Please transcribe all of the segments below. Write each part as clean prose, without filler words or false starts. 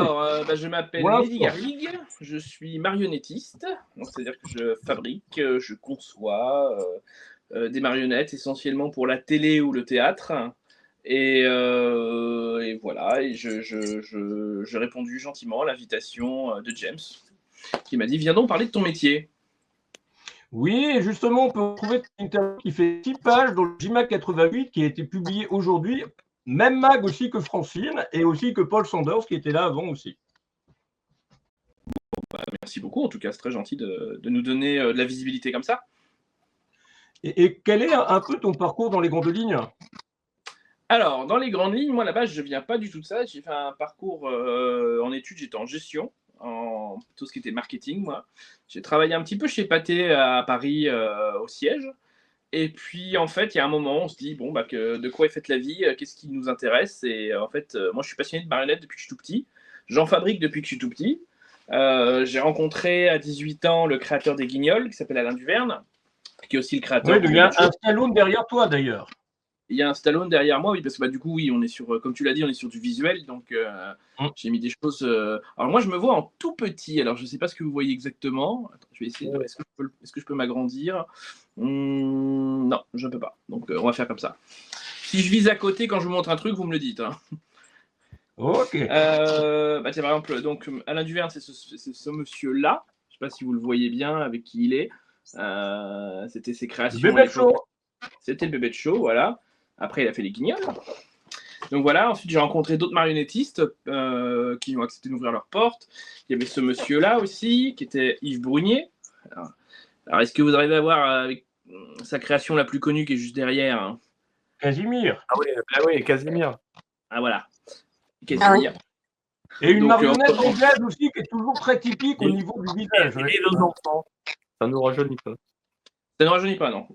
Alors, je m'appelle Pour Mehdi l'instant. Garrigue, je suis marionnettiste, donc c'est-à-dire que je fabrique, je conçois, des marionnettes essentiellement pour la télé ou le théâtre et voilà et j'ai répondu gentiment à l'invitation, de James qui m'a dit: «Viens donc parler de ton métier». Oui, et justement, on peut retrouver une interview qui fait 6 pages dans le JMag 88 qui a été publié aujourd'hui. Même mag aussi que Francine et aussi que Paul Sanders qui était là avant aussi. Merci beaucoup, en tout cas, c'est très gentil de nous donner, de la visibilité comme ça. Et quel est un peu ton parcours dans les grandes lignes? Alors, dans les grandes lignes, moi, à la base, je viens pas du tout de ça. J'ai fait un parcours, en études, j'étais en gestion, en tout ce qui était marketing, moi. J'ai travaillé un petit peu chez Pathé à Paris, au siège et puis, en fait, il y a un moment, on se dit: «Bon, que de quoi est faite la vie? Qu'est-ce qui nous intéresse?» et en fait, moi, je suis passionné de marionnettes depuis que je suis tout petit. J'en fabrique depuis que je suis tout petit. J'ai rencontré à 18 ans le créateur des Guignols, qui s'appelle Alain Duverne, qui est aussi le Oui, créateur du il y a Bébé Show. un Stallone derrière toi d'ailleurs. Il y a un Stallone derrière moi, oui, parce que du coup, oui, on est sur, comme tu l'as dit, on est sur du visuel, donc Mmh. j'ai mis des choses. Alors moi, je me vois en tout petit. Alors je ne sais pas ce que vous voyez exactement. Attends, je vais essayer. Est-ce que je peux m'agrandir? Non, je ne peux pas. Donc on va faire comme ça. Si je vise à côté quand je vous montre un truc, vous me le dites, hein. OK. Tiens, par exemple, donc Alain Duverne, c'est ce monsieur-là. Je ne sais pas si vous le voyez bien avec qui il est. C'était ses Le créations à Bébé l'époque. Show. C'était le Bébé de Show, voilà. Après, il a fait les Guignols. Donc voilà, ensuite j'ai rencontré d'autres marionnettistes qui ont accepté d'ouvrir leurs portes. Il y avait ce monsieur-là aussi, qui était Yves Brunier. Alors, est-ce que vous arrivez à voir avec sa création la plus connue qui est juste derrière, hein? Casimir. Ah oui, Casimir. Ah voilà, Ah oui. Casimir. Et une Donc, marionnette anglaise aussi qui est toujours très typique au Et- niveau du visage. Et nos enfants. Ça nous rajeunit pas. ça ne rajeunit pas, non.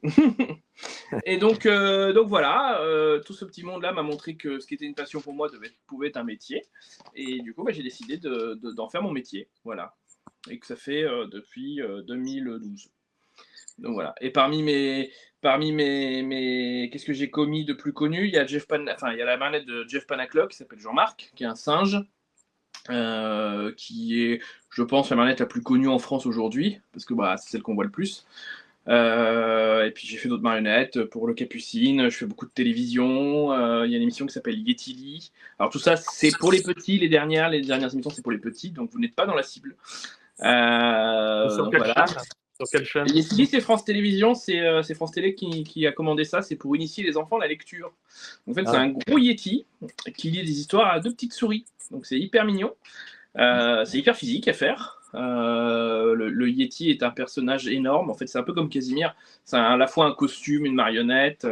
Et donc voilà, tout ce petit monde-là m'a montré que ce qui était une passion pour moi pouvait être un métier. Et du coup, j'ai décidé d'en faire mon métier. Voilà. Et que ça fait depuis 2012. Donc voilà. Et parmi mes qu'est-ce que j'ai commis de plus connu? Il y a il y a la marionnette de Jeff Panaclock qui s'appelle Jean-Marc, qui est un singe, qui est, je pense, la marionnette la plus connue en France aujourd'hui, parce que c'est celle qu'on voit le plus. Et puis j'ai fait d'autres marionnettes pour le Capucine, je fais beaucoup de télévision, il y a une émission qui s'appelle Yeti Lee. Alors tout ça, c'est pour les petits, les dernières émissions, c'est pour les petits, donc vous n'êtes pas dans la cible. Sur quelle Voilà. chaîne? Sur quelle chaîne? Yeti Lee, c'est France Télévisions, c'est France Télé qui a commandé ça, c'est pour initier les enfants à la lecture. En fait, c'est un gros Yeti qui lit des histoires à deux petites souris, donc c'est hyper mignon. C'est hyper physique à faire. Le Yeti est un personnage énorme. En fait, c'est un peu comme Casimir. C'est à la fois un costume, une marionnette.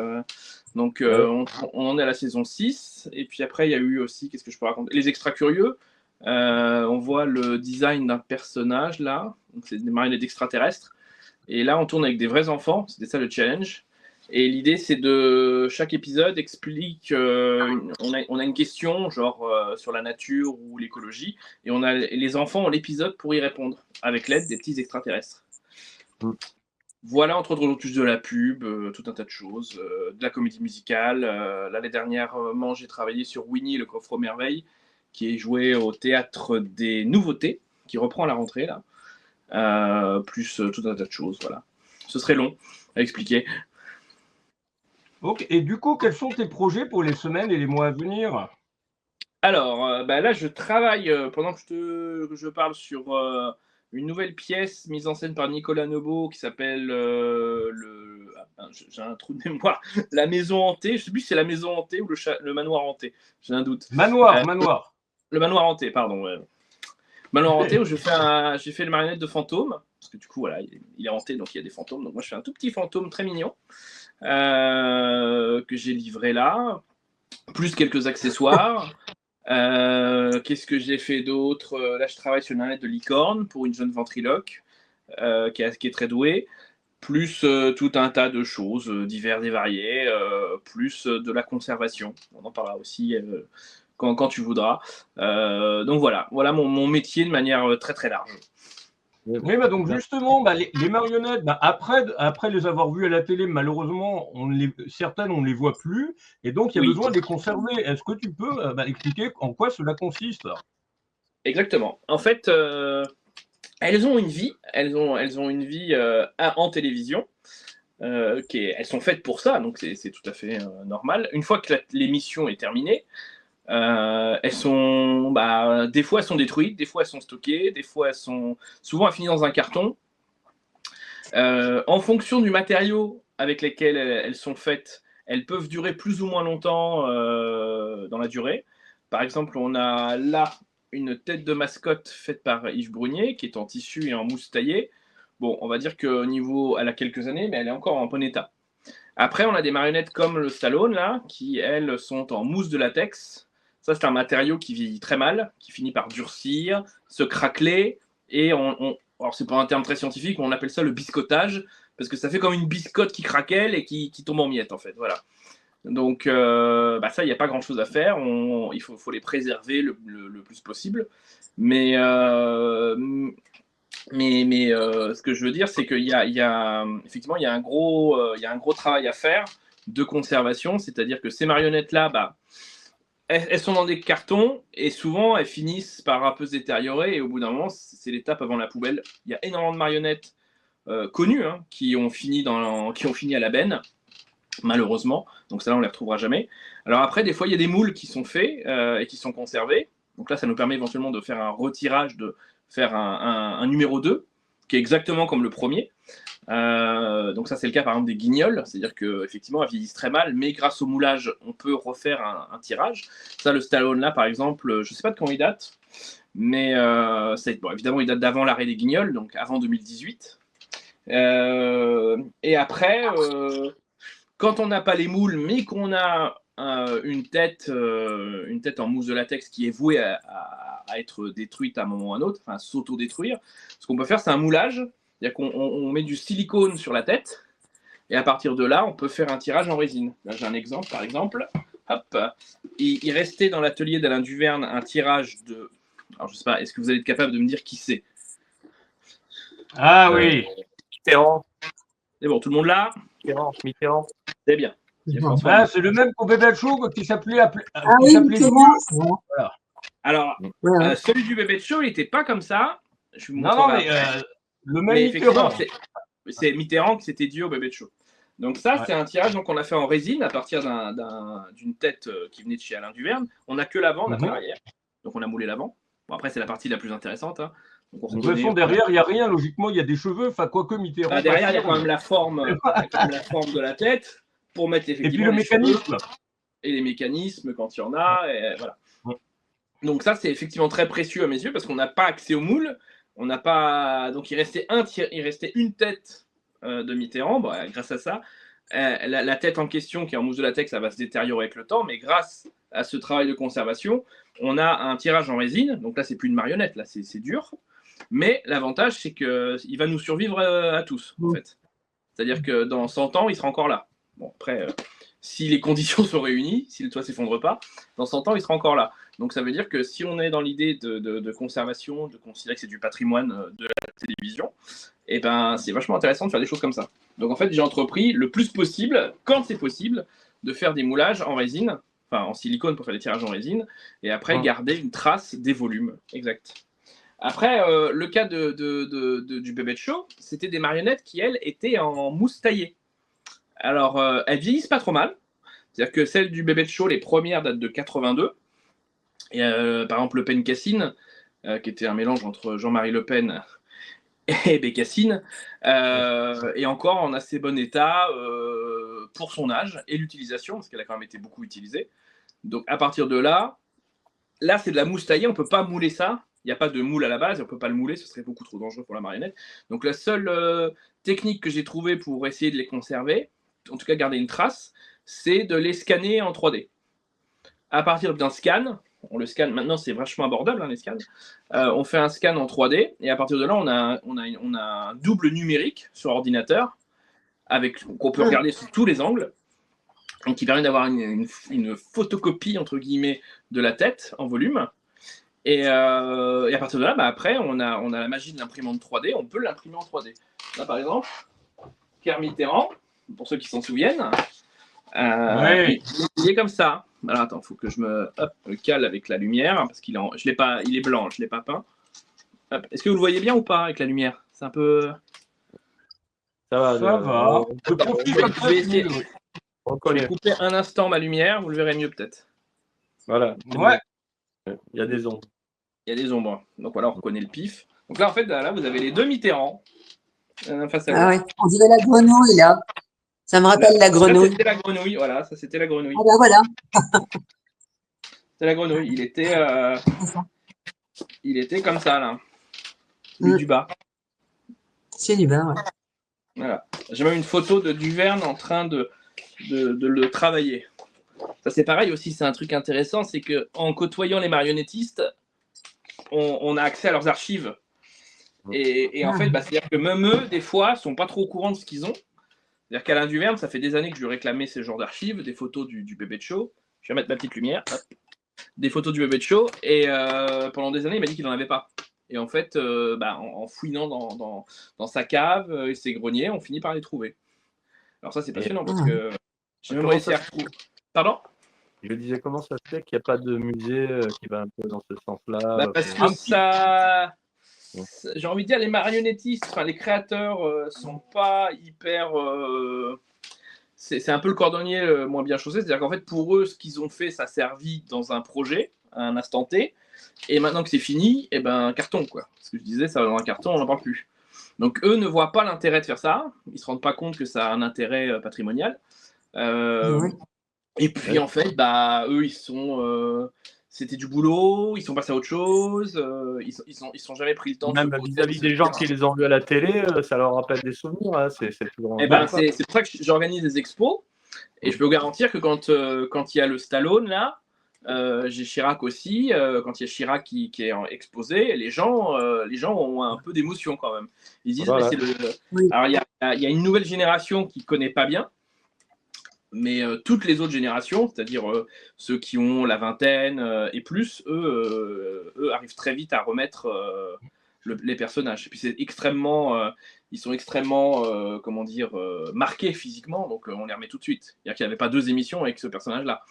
On en est à la saison 6. Et puis après, il y a eu aussi, qu'est-ce que je peux raconter? Les extra curieux. On voit le design d'un personnage là. Donc, c'est des marionnettes extraterrestres. Et là, on tourne avec des vrais enfants. C'était ça le challenge. Et l'idée, c'est de chaque épisode explique. On a une question, genre sur la nature ou l'écologie, et les enfants ont l'épisode pour y répondre avec l'aide des petits extraterrestres. Voilà, entre autres plus de la pub, tout un tas de choses, de la comédie musicale. L'année dernière, j'ai travaillé sur Winnie le coffre aux merveilles, qui est joué au théâtre des Nouveautés, qui reprend à la rentrée là. Plus tout un tas de choses, voilà. Ce serait long à expliquer. Ok. Et du coup, quels sont tes projets pour les semaines et les mois à venir? Alors, là, je travaille, pendant que je parle sur une nouvelle pièce mise en scène par Nicolas Nebaud qui s'appelle j'ai un trou de mémoire, La Maison Hantée. Je sais plus si c'est La Maison Hantée ou le Manoir Hanté. J'ai un doute. Manoir. Le Manoir Hanté, pardon. Ouais. Manoir Hanté où j'ai fait le marionnette de fantôme, parce que du coup, voilà, il est hanté, donc il y a des fantômes. Donc moi, je fais un tout petit fantôme très mignon que j'ai livré là, plus quelques accessoires. Qu'est-ce que j'ai fait d'autre? Là, je travaille sur une marionnette de licorne pour une jeune ventriloque qui est très douée, plus tout un tas de choses diverses et variées, plus de la conservation. On en parlera aussi quand tu voudras. Donc voilà mon métier de manière très très large. Oui, donc justement, les marionnettes, après les avoir vues à la télé, malheureusement, certaines, on ne les voit plus, et donc il y a Oui. besoin de les conserver. Est-ce que tu peux expliquer en quoi cela consiste? Exactement. En fait, elles ont une vie. Elles ont une vie en télévision. Elles sont faites pour ça, donc c'est tout à fait normal. Une fois que l'émission est terminée, elles sont, des fois elles sont détruites, des fois elles sont stockées, des fois souvent elles finissent dans un carton. En fonction du matériau avec lequel elles sont faites, elles peuvent durer plus ou moins longtemps dans la durée. Par exemple, on a là une tête de mascotte faite par Yves Brunier, qui est en tissu et en mousse taillée. Bon, on va dire qu'au niveau, elle a quelques années, mais elle est encore en bon état. Après, on a des marionnettes comme le Stallone, là, qui, elles, sont en mousse de latex. Ça, c'est un matériau qui vieillit très mal, qui finit par durcir, se craqueler, et alors c'est pas un terme très scientifique, mais on appelle ça le biscottage, parce que ça fait comme une biscotte qui craquelle et qui tombe en miettes, en fait, voilà. Donc, ça, il n'y a pas grand-chose à faire, il faut les préserver le plus possible, mais ce que je veux dire, c'est qu'il y a effectivement il y a un gros travail à faire de conservation, c'est-à-dire que ces marionnettes-là, elles sont dans des cartons et souvent elles finissent par un peu se détériorer et au bout d'un moment, c'est l'étape avant la poubelle. Il y a énormément de marionnettes connues qui ont fini à la benne, malheureusement. Donc ça là, on les retrouvera jamais. Alors après, des fois, il y a des moules qui sont faits et qui sont conservés. Donc là, ça nous permet éventuellement de faire un retirage, de faire un numéro 2, qui est exactement comme le premier. Donc ça, c'est le cas par exemple des guignols, c'est-à-dire qu'effectivement, elles vieillissent très mal, mais grâce au moulage, on peut refaire un tirage. Ça, le Stallone là, par exemple, je ne sais pas de quand il date, mais évidemment, il date d'avant l'arrêt des guignols, donc avant 2018. Et après, quand on n'a pas les moules, mais qu'on a une tête en mousse de latex qui est vouée à être détruite à un moment ou à un autre, enfin s'auto-détruire, ce qu'on peut faire, c'est un moulage. C'est-à-dire qu'on met du silicone sur la tête, et à partir de là, on peut faire un tirage en résine. Là, j'ai un exemple, par exemple. Hop. Il restait dans l'atelier d'Alain Duverne un tirage de... Alors, je ne sais pas, est-ce que vous allez être capable de me dire qui c'est? Ah oui. Mitterrand. C'est bon, tout le monde là? Mitterrand. C'est bien. C'est le même qu'au Bébé Show qui s'appelait. Voilà. Alors, celui du Bébé Show, il n'était pas comme ça. Je vous mais le même Mitterrand. C'est Mitterrand qui s'était dû au Bébé Show. Donc ça, c'est un tirage qu'on a fait en résine à partir d'une tête qui venait de chez Alain Duverne. On n'a que l'avant, on n'a pas l'arrière. Donc on a moulé l'avant. Bon, après, c'est la partie la plus intéressante. De toute façon, derrière, il n'y a rien. Logiquement, il y a des cheveux. Enfin, quoique Mitterrand. Derrière, il y a quand même la forme de la tête pour mettre effectivement. Et puis le mécanisme. Et les mécanismes quand il y en a. Et voilà. Donc ça, c'est effectivement très précieux à mes yeux parce qu'on n'a pas accès au moule. On n'a pas. Donc il restait une tête de Mitterrand. Grâce à ça, la tête en question qui est en mousse de latex, ça va se détériorer avec le temps. Mais grâce à ce travail de conservation, on a un tirage en résine. Donc là, c'est plus une marionnette. Là, c'est dur. Mais l'avantage, c'est qu'il va nous survivre à tous, en fait. C'est-à-dire que dans 100 ans, il sera encore là. Bon, après, si les conditions sont réunies, si le toit ne s'effondre pas, dans 100 ans, il sera encore là. Donc ça veut dire que si on est dans l'idée de conservation, de considérer que c'est du patrimoine de la télévision, et c'est vachement intéressant de faire des choses comme ça. Donc en fait, j'ai entrepris le plus possible, quand c'est possible, de faire des moulages en résine, enfin en silicone pour faire des tirages en résine, et après garder une trace des volumes. Exact. Après, le cas du Bébé Show, c'était des marionnettes qui, elles, étaient en mousse taillée. Alors, elles vieillissent pas trop mal. C'est-à-dire que celles du Bébé Show, les premières datent de 82. Et, par exemple, Le Pen Cassine, qui était un mélange entre Jean-Marie Le Pen et Bécassine, est encore en assez bon état pour son âge et l'utilisation, parce qu'elle a quand même été beaucoup utilisée. Donc, à partir de là, c'est de la mousse taillée, on ne peut pas mouler ça. Il n'y a pas de moule à la base, on ne peut pas le mouler, ce serait beaucoup trop dangereux pour la marionnette. Donc la seule technique que j'ai trouvée pour essayer de les conserver, en tout cas garder une trace, c'est de les scanner en 3D. À partir d'un scan, on le scanne, maintenant c'est vachement abordable les scans, on fait un scan en 3D et à partir de là on a un double numérique sur ordinateur qu'on peut regarder sous tous les angles, donc qui permet d'avoir une photocopie entre guillemets de la tête en volume. Et à partir de là, après, on a la magie de l'imprimante 3D, on peut l'imprimer en 3D. Là, par exemple, Pierre Mitterrand, pour ceux qui s'en souviennent, il est comme ça. Alors attends, il faut que je me cale avec la lumière, parce qu'il je l'ai pas, il est blanc, je ne l'ai pas peint. Est-ce que vous le voyez bien ou pas avec la lumière? C'est un peu... Ça va. Ça va. Le profil comme ça, Je vais essayer. On Je vais connaît. couper un instant ma lumière, vous le verrez mieux peut-être. Voilà. Ouais. Il y a des ombres. Il y a des ombres. Donc voilà, on reconnaît le pif. Donc là, en fait, là, vous avez les deux Mitterrand. Face à Ah ouais, on dirait la grenouille, là. Ça me rappelle la Ça, grenouille. c'était la grenouille, voilà, ça c'était la grenouille. Ah ben voilà. C'était la grenouille. Il était comme ça, là. Mm. Du bas. C'est du bain, ouais. Voilà. J'ai même une photo de Duverne en train de le travailler. Ça, c'est pareil aussi, c'est un truc intéressant, c'est qu'en côtoyant les marionnettistes, on a accès à leurs archives. Et en fait, c'est-à-dire que même eux, des fois, sont pas trop au courant de ce qu'ils ont. C'est-à-dire qu'Alain Duverne, ça fait des années que je lui réclamais ce genre d'archives, des photos du bébé de show. Je vais mettre ma petite lumière. Hop. Des photos du bébé de show. Et pendant des années, il m'a dit qu'il n'en avait pas. Et en fait, en fouinant dans sa cave et ses greniers, on finit par les trouver. Alors ça, c'est passionnant parce que j'ai même réussi à retrouver. Pardon ? Je disais, comment ça se fait qu'il n'y a pas de musée qui va un peu dans ce sens-là Parce que ça... J'ai envie de dire, les marionnettistes, enfin les créateurs sont pas hyper... C'est un peu le cordonnier moins bien chaussé. C'est-à-dire qu'en fait, pour eux, ce qu'ils ont fait, ça a servi dans un projet, à un instant T. Et maintenant que c'est fini, eh ben, carton, quoi. Ce que je disais, ça va dans un carton, on n'en parle plus. Donc, eux ne voient pas l'intérêt de faire ça. Ils ne se rendent pas compte que ça a un intérêt patrimonial. Et puis, en fait, eux, ils sont... c'était du boulot, ils sont passés à autre chose, ils sont jamais pris le temps même de... vis-à-vis des gens qui les ont vus à la télé, ça leur rappelle des souvenirs. Hein. C'est toujours c'est pour ça que j'organise des expos. Et je peux vous garantir que quand il y a le Stallone, là, j'ai Chirac aussi, quand il y a Chirac qui est exposé, les gens ont un peu d'émotion quand même. Ils disent, voilà. Alors il y a une nouvelle génération qui ne connaît pas bien, mais toutes les autres générations, c'est-à-dire ceux qui ont la vingtaine et plus, eux arrivent très vite à remettre les personnages. Et puis c'est extrêmement, ils sont extrêmement, marqués physiquement, donc on les remet tout de suite. C'est-à-dire qu'il n'y avait pas 2 émissions avec ce personnage-là.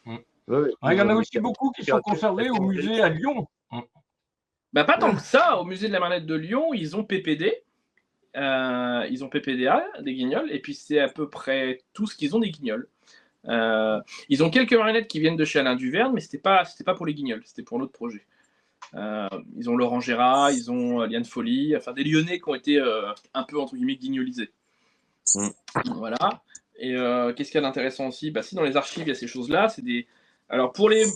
Il y en a aussi beaucoup qui sont conservés au musée à Lyon. Pas tant que ça. Au musée de la marionnette de Lyon, ils ont PPD. Ils ont PPDA, des guignols, et puis c'est à peu près tout ce qu'ils ont des guignols. Ils ont quelques marionnettes qui viennent de chez Alain Duverne, mais c'était pas pour les guignols, c'était pour notre projet. Ils ont Laurent Gérard, ils ont Liane Folly, enfin des Lyonnais qui ont été un peu entre guillemets guignolisés. Voilà. Et qu'est-ce qu'il y a d'intéressant aussi? Si dans les archives il y a ces choses-là, c'est des. Alors pour les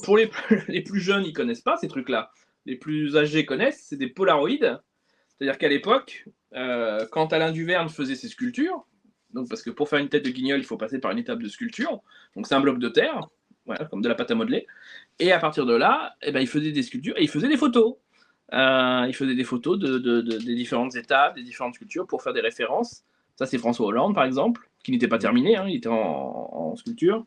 plus jeunes, ils connaissent pas ces trucs-là. Les plus âgés connaissent, c'est des polaroïdes. C'est-à-dire qu'à l'époque, quand Alain Duverne faisait ses sculptures, donc parce que pour faire une tête de guignol, il faut passer par une étape de sculpture, donc c'est un bloc de terre, voilà, comme de la pâte à modeler, et à partir de là, il faisait des sculptures et il faisait des photos. Il faisait des photos des différentes étapes, des différentes sculptures pour faire des références. Ça, c'est François Hollande, par exemple, qui n'était pas terminé, il était en sculpture.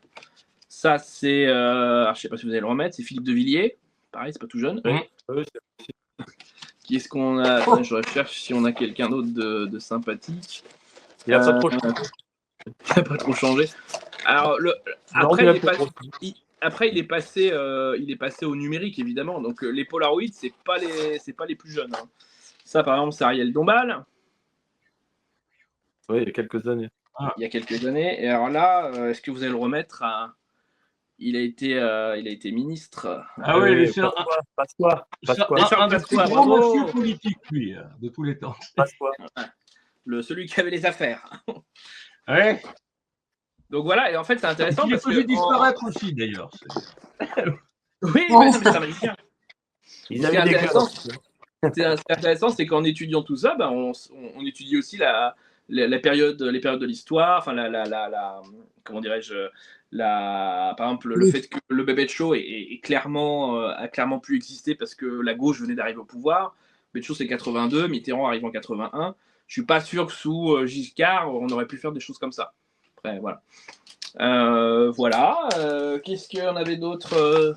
Ça, c'est, je ne sais pas si vous allez le remettre, c'est Philippe de Villiers, pareil, c'est pas tout jeune. Qui est-ce qu'on a? Attends, je recherche si on a quelqu'un d'autre de sympathique. Il n'a pas trop changé. Il n'a pas trop changé. Alors, après, il est passé au numérique, évidemment. Donc, les Polaroids, c'est pas les plus jeunes. Hein. Ça, par exemple, c'est Ariel Dombal. Oui, il y a quelques années. Il y a quelques années. Et alors là, est-ce que vous allez le remettre à... Il a été ministre. Ah oui, c'est Passe-toi. un des plus grands monsieur politiques, lui, de tous les temps. Passe-toi. Celui qui avait les affaires. Ouais. Donc voilà, et en fait, c'est intéressant. Il les faisait disparaître aussi, d'ailleurs. Oui, mais ça marche bien. Ils Ce qui est avaient des intéressant, cœurs. c'est qu'en étudiant tout ça, on étudie aussi les périodes de l'histoire, enfin comment dirais-je, par exemple le fait que le bébé de show a clairement pu exister parce que la gauche venait d'arriver au pouvoir. Bébé de show c'est 82, Mitterrand arrive en 81. Je suis pas sûr que sous Giscard on aurait pu faire des choses comme ça. Après voilà. Qu'est-ce qu'on avait d'autre?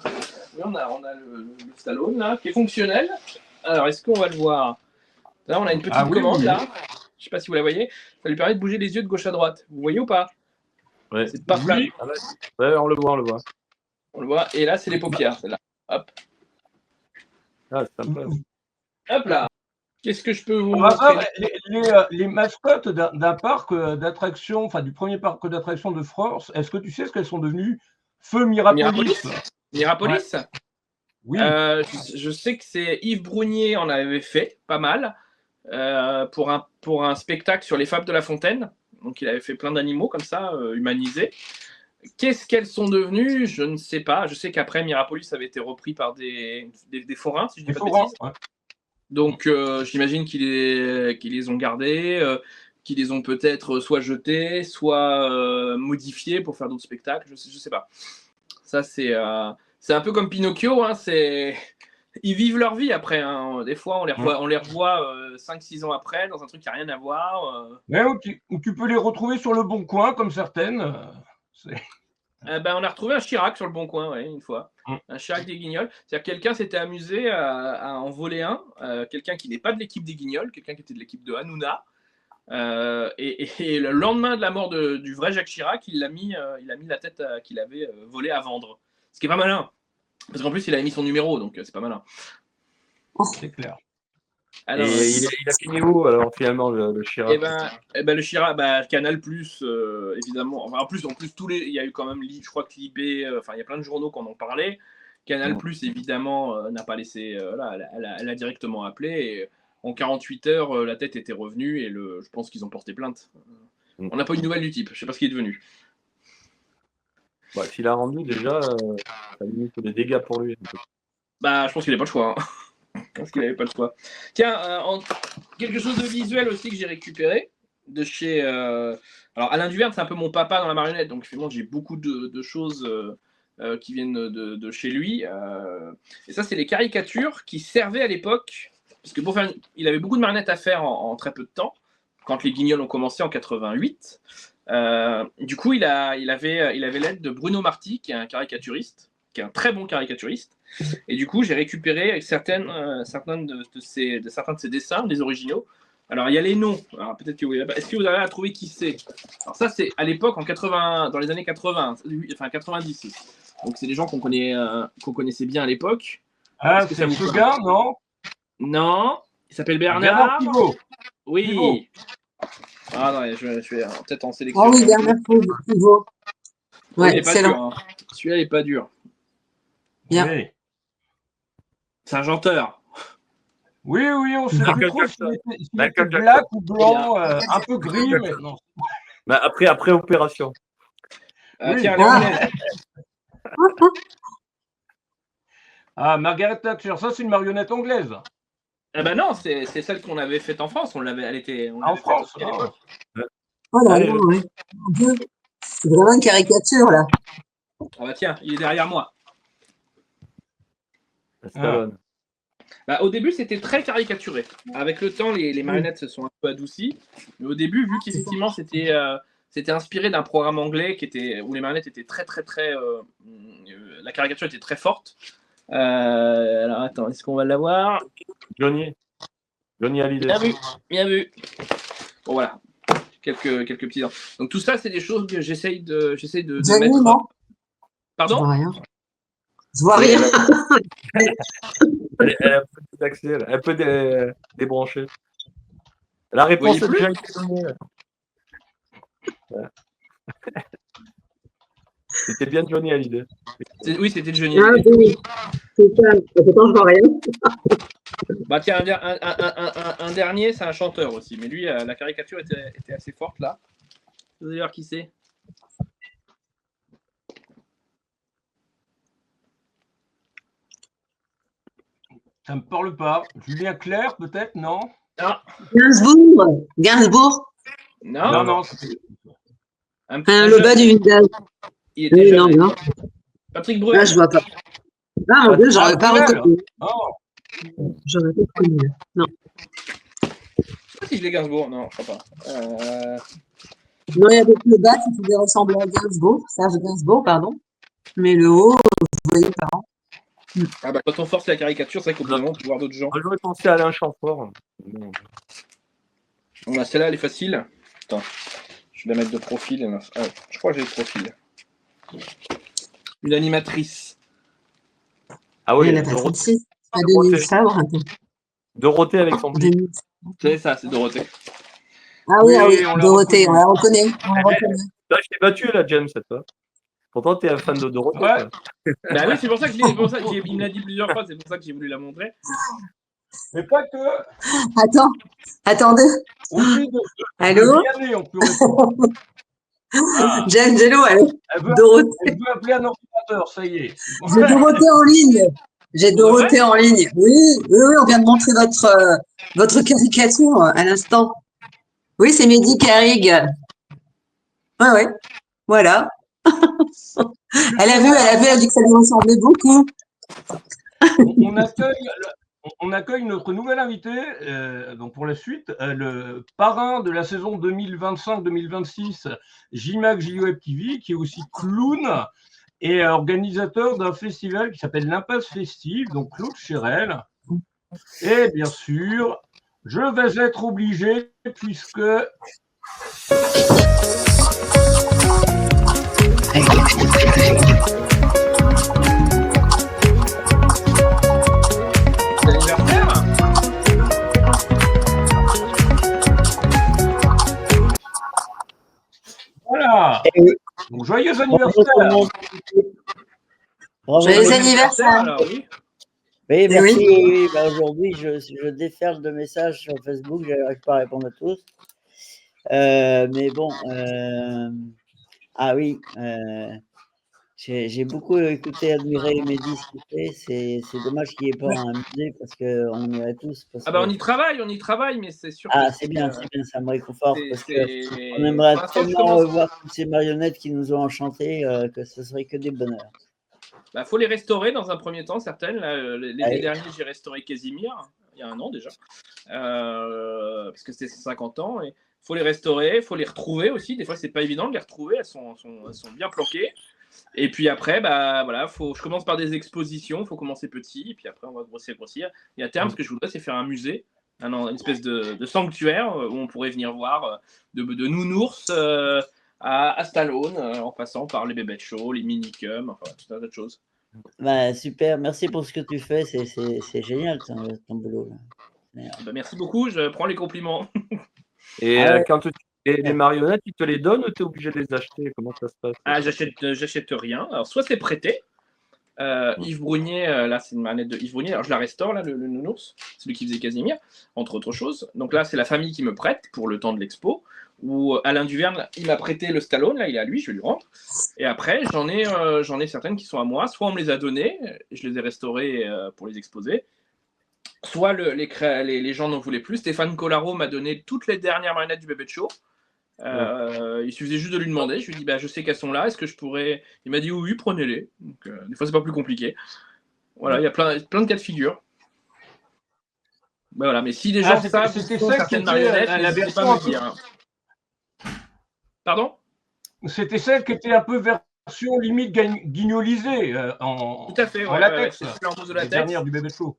Oui, on a le Stallone là qui est fonctionnel. Alors est-ce qu'on va le voir? Là on a une petite commande là. Je sais pas si vous la voyez. Ça lui permet de bouger les yeux de gauche à droite. Vous voyez ou pas? Ouais. C'est pas flat. Ouais, on le voit. On le voit. Et là, c'est les paupières, celle-là. Hop. Ah, c'est sympa. Hop là. Qu'est-ce que je peux vous On va montrer? voir les mascottes d'un parc d'attractions, enfin du premier parc d'attractions de France. Est-ce que tu sais ce qu'elles sont devenues? Feu Mirapolis. Mirapolis. Oui. Je sais que c'est Yves Brounier en avait fait pas mal pour un spectacle sur les fables de La Fontaine. Donc il avait fait plein d'animaux comme ça, humanisés. Qu'est-ce qu'elles sont devenues? Je ne sais pas. Je sais qu'après Mirapolis avait été repris par des forains, si je dis Les pas de forains, bêtises. ouais. Donc j'imagine qu'ils les ont gardés, qu'ils les ont peut-être soit jetés, soit modifiés pour faire d'autres spectacles. Je sais pas. Ça c'est un peu comme Pinocchio. Hein, ils vivent leur vie après. Hein. Des fois, on les revoit 5-6 ans après dans un truc qui n'a rien à voir. Mais où tu peux les retrouver sur le Bon Coin, comme certaines. On a retrouvé un Chirac sur le Bon Coin, ouais, une fois. Un Chirac des Guignols. C'est-à-dire que quelqu'un s'était amusé à en voler un. Quelqu'un qui n'est pas de l'équipe des Guignols, quelqu'un qui était de l'équipe de Hanouna. Et le lendemain de la mort du vrai Jacques Chirac, il a mis la tête qu'il avait volée à vendre. Ce qui est pas malin. Parce qu'en plus, il avait mis son numéro, donc c'est pas malin. C'est clair. Alors, Et il a fini où alors finalement le Chirac? Le Chirac, Canal+, évidemment. Enfin, en plus il y a eu quand même, je crois que Libé, il y a plein de journaux qui en ont parlé. Canal+, évidemment, n'a pas laissé. Elle a directement appelé. Et en 48 heures, la tête était revenue et je pense qu'ils ont porté plainte. On n'a pas eu de nouvelles du type. Je sais pas ce qu'il est devenu. Bah, s'il a rendu déjà, ça limite des dégâts pour lui. Je pense qu'il n'avait pas le choix. Hein. Je pense qu'il n'avait pas le choix. Tiens, quelque chose de visuel aussi que j'ai récupéré de chez. Alors, Alain Duverne, c'est un peu mon papa dans la marionnette, donc finalement, j'ai beaucoup de choses qui viennent de chez lui. Et ça, c'est les caricatures qui servaient à l'époque. Parce que il avait beaucoup de marionnettes à faire en très peu de temps, quand les Guignols ont commencé en 88. Du coup, il avait l'aide de Bruno Marty, qui est un caricaturiste, qui est un très bon caricaturiste. Et du coup, j'ai récupéré certains de ses dessins, des originaux. Alors, il y a les noms. Alors, peut-être que est-ce que vous avez à trouver qui c'est? Alors, ça, c'est à l'époque, dans les années 80, enfin 90. Donc, c'est des gens qu'on connaissait bien à l'époque. Ah, c'est ce gars, non? Non. Il s'appelle Bernard. Pivot. Oui. Pivot. Ah non, je vais peut-être en sélectionner. Oh oui, Bernard Pivot. Ouais, excellent. Hein. Celui-là, il n'est pas dur. Bien. Oui. C'est un chanteur. Oui, on sait plus trop s'il était Jackson. black ou blanc, un peu gris, mais non. Bah, après opération. Oui. Tiens, Léonel. Ah, Margaret Thatcher, ça c'est une marionnette anglaise. Non, c'est celle qu'on avait faite en France. Elle était En France, à l'époque. Oh là là, ouais. Mon Dieu. C'est vraiment une caricature, là. Ah bah tiens, il est derrière moi. Stallone. Au début, c'était très caricaturé. Avec le temps, les marionnettes se sont un peu adoucies. Mais au début, vu qu'effectivement, c'était inspiré d'un programme anglais où les marionnettes étaient très, très, très. La caricature était très forte. Alors attends, est-ce qu'on va l'avoir? Johnny Hallyday. Bien vu. Bon voilà, quelques petits. Donc tout ça, c'est des choses que j'essaye de Johnny, mettre. non? Pardon? Je vois rien. Je vois rien. Elle est un peu désaxée, un peu débranchée. La réponse est déjà été donnée. C'était bien Johnny Hallyday. Oui, c'était Johnny. Ah oui, c'est ça. Pourtant, je vois rien. Tiens, un dernier, c'est un chanteur aussi. Mais lui, la caricature était assez forte là. Vous allez voir qui c'est. Ça me parle pas. Julien Clerc, peut-être, non? Gainsbourg. Non. Le bas du visage. Il était jeune. Non. Patrick Bruel. Là, je vois pas. Ah, mon Dieu, j'aurais pas reconnu. Oh. J'aurais pas reconnu. Non. Je sais pas si je l'ai Gainsbourg. Non, je crois pas. Non, il y avait le bas qui pouvait ressembler à Gainsbourg, Serge Gainsbourg, pardon. Mais le haut, vous voyez pas. Quand on force la caricature, c'est vrai qu'au bout d'un moment, on peut voir d'autres gens. J'aurais pensé à Alain Chamfort. Celle-là, elle est facile. Attends, je vais la mettre de profil. Je crois que j'ai le profil. Une animatrice. Ah Il oui, n'y en a pas 36. Pas 2000 Fabre. Dorothée avec son petit. 2000. C'est ça, c'est Dorothée. Ah oui, on l'a Dorothée, on reconnu. la reconnaît. Là, je t'ai battu, là, James, cette fois. Pourtant, t'es un fan de Dorothée. Ouais. Bah oui, c'est pour ça que il me l'a dit plusieurs fois, c'est pour ça que j'ai voulu la montrer. Mais pas que. Attendez. Aussi Allô Vianney, on peut répondre. Ah, James, hello, allô elle Dorothée. veut appeler un ordinateur, ça y est. J'ai Dorothée en ligne. J'ai Pour de vrai Dorothée en ligne. Oui, on vient de montrer votre caricature à l'instant. Oui, c'est Mehdi Carrig. Ouais, voilà. Elle a dit que ça lui ressemblait beaucoup. On accueille notre nouvel invité, donc pour la suite, le parrain de la saison 2025-2026, JMAC JWeb TV, qui est aussi clown et organisateur d'un festival qui s'appelle l'Impasse Festive, donc Claude Chérel. Et bien sûr, je vais être obligé, puisque... Voilà. Donc, joyeux anniversaire. Joyeux anniversaire. Alors, oui. Oui, merci. Oui. Oui, bah, aujourd'hui, je déferle de messages sur Facebook, je n'arrive pas à répondre à tous. Mais bon, ah oui, j'ai beaucoup écouté, admiré Mehdi ce qu'il fait. C'est dommage qu'il n'y ait pas un musée parce qu'on irait tous. Parce Ah bah que... on y travaille, mais c'est sûr. Ah, c'est bien, ça me réconforte parce qu'on On aimerait tellement voir toutes ces marionnettes qui nous ont enchantés que ce serait que des bonheurs. Bah, faut les restaurer dans un premier temps, certaines. Là, l'été Allez. dernier, j'ai restauré Casimir, il y a un an déjà, parce que c'était 50 ans. Il faut les restaurer, il faut les retrouver aussi. Des fois, c'est pas évident de les retrouver, elles sont bien planquées. Et puis après, bah, voilà, je commence par des expositions, il faut commencer petit, et puis après, on va grossir. Et à terme, ce que je voudrais, c'est faire un musée, une espèce de sanctuaire où on pourrait venir voir de nounours à Stallone, en passant par les Bébêtes Show, les Minicums, enfin tout un tas de choses. Bah, super, merci pour ce que tu fais, c'est génial ton boulot. Bah, merci beaucoup, je prends les compliments. Et Ah ouais. quand les marionnettes, ils te les donnent ou tu es obligé de les acheter? Comment ça se passe? Ah, j'achète rien. Alors, soit c'est prêté. Yves Brunier, là, c'est une marionnette de Yves Brunier. Alors, je la restaure, là, le nounours, celui qui faisait Casimir, entre autres choses. Donc là, c'est la famille qui me prête pour le temps de l'expo. Ou Alain Duverne, il m'a prêté le Stallone, là, il est à lui, je vais lui rendre. Et après, j'en ai certaines qui sont à moi. Soit on me les a données, je les ai restaurées pour les exposer. Soit les gens n'en voulaient plus. Stéphane Collaro m'a donné toutes les dernières marionnettes du Bébé Show. Il suffisait juste de lui demander. Je lui ai dit, bah, je sais qu'elles sont là. Est-ce que je pourrais. Il m'a dit oui, prenez-les. Donc, des fois, c'est pas plus compliqué. Voilà, il y a plein de cas de figure. Bah, voilà, mais si les gens savent c'était certaines marionnettes, la n'hésitez version pas à me dire. Hein. Pardon? C'était celle qui était un peu version limite guignolisée Tout à fait, en latex. c'était en mousse de La latex. dernière du Bébé Show.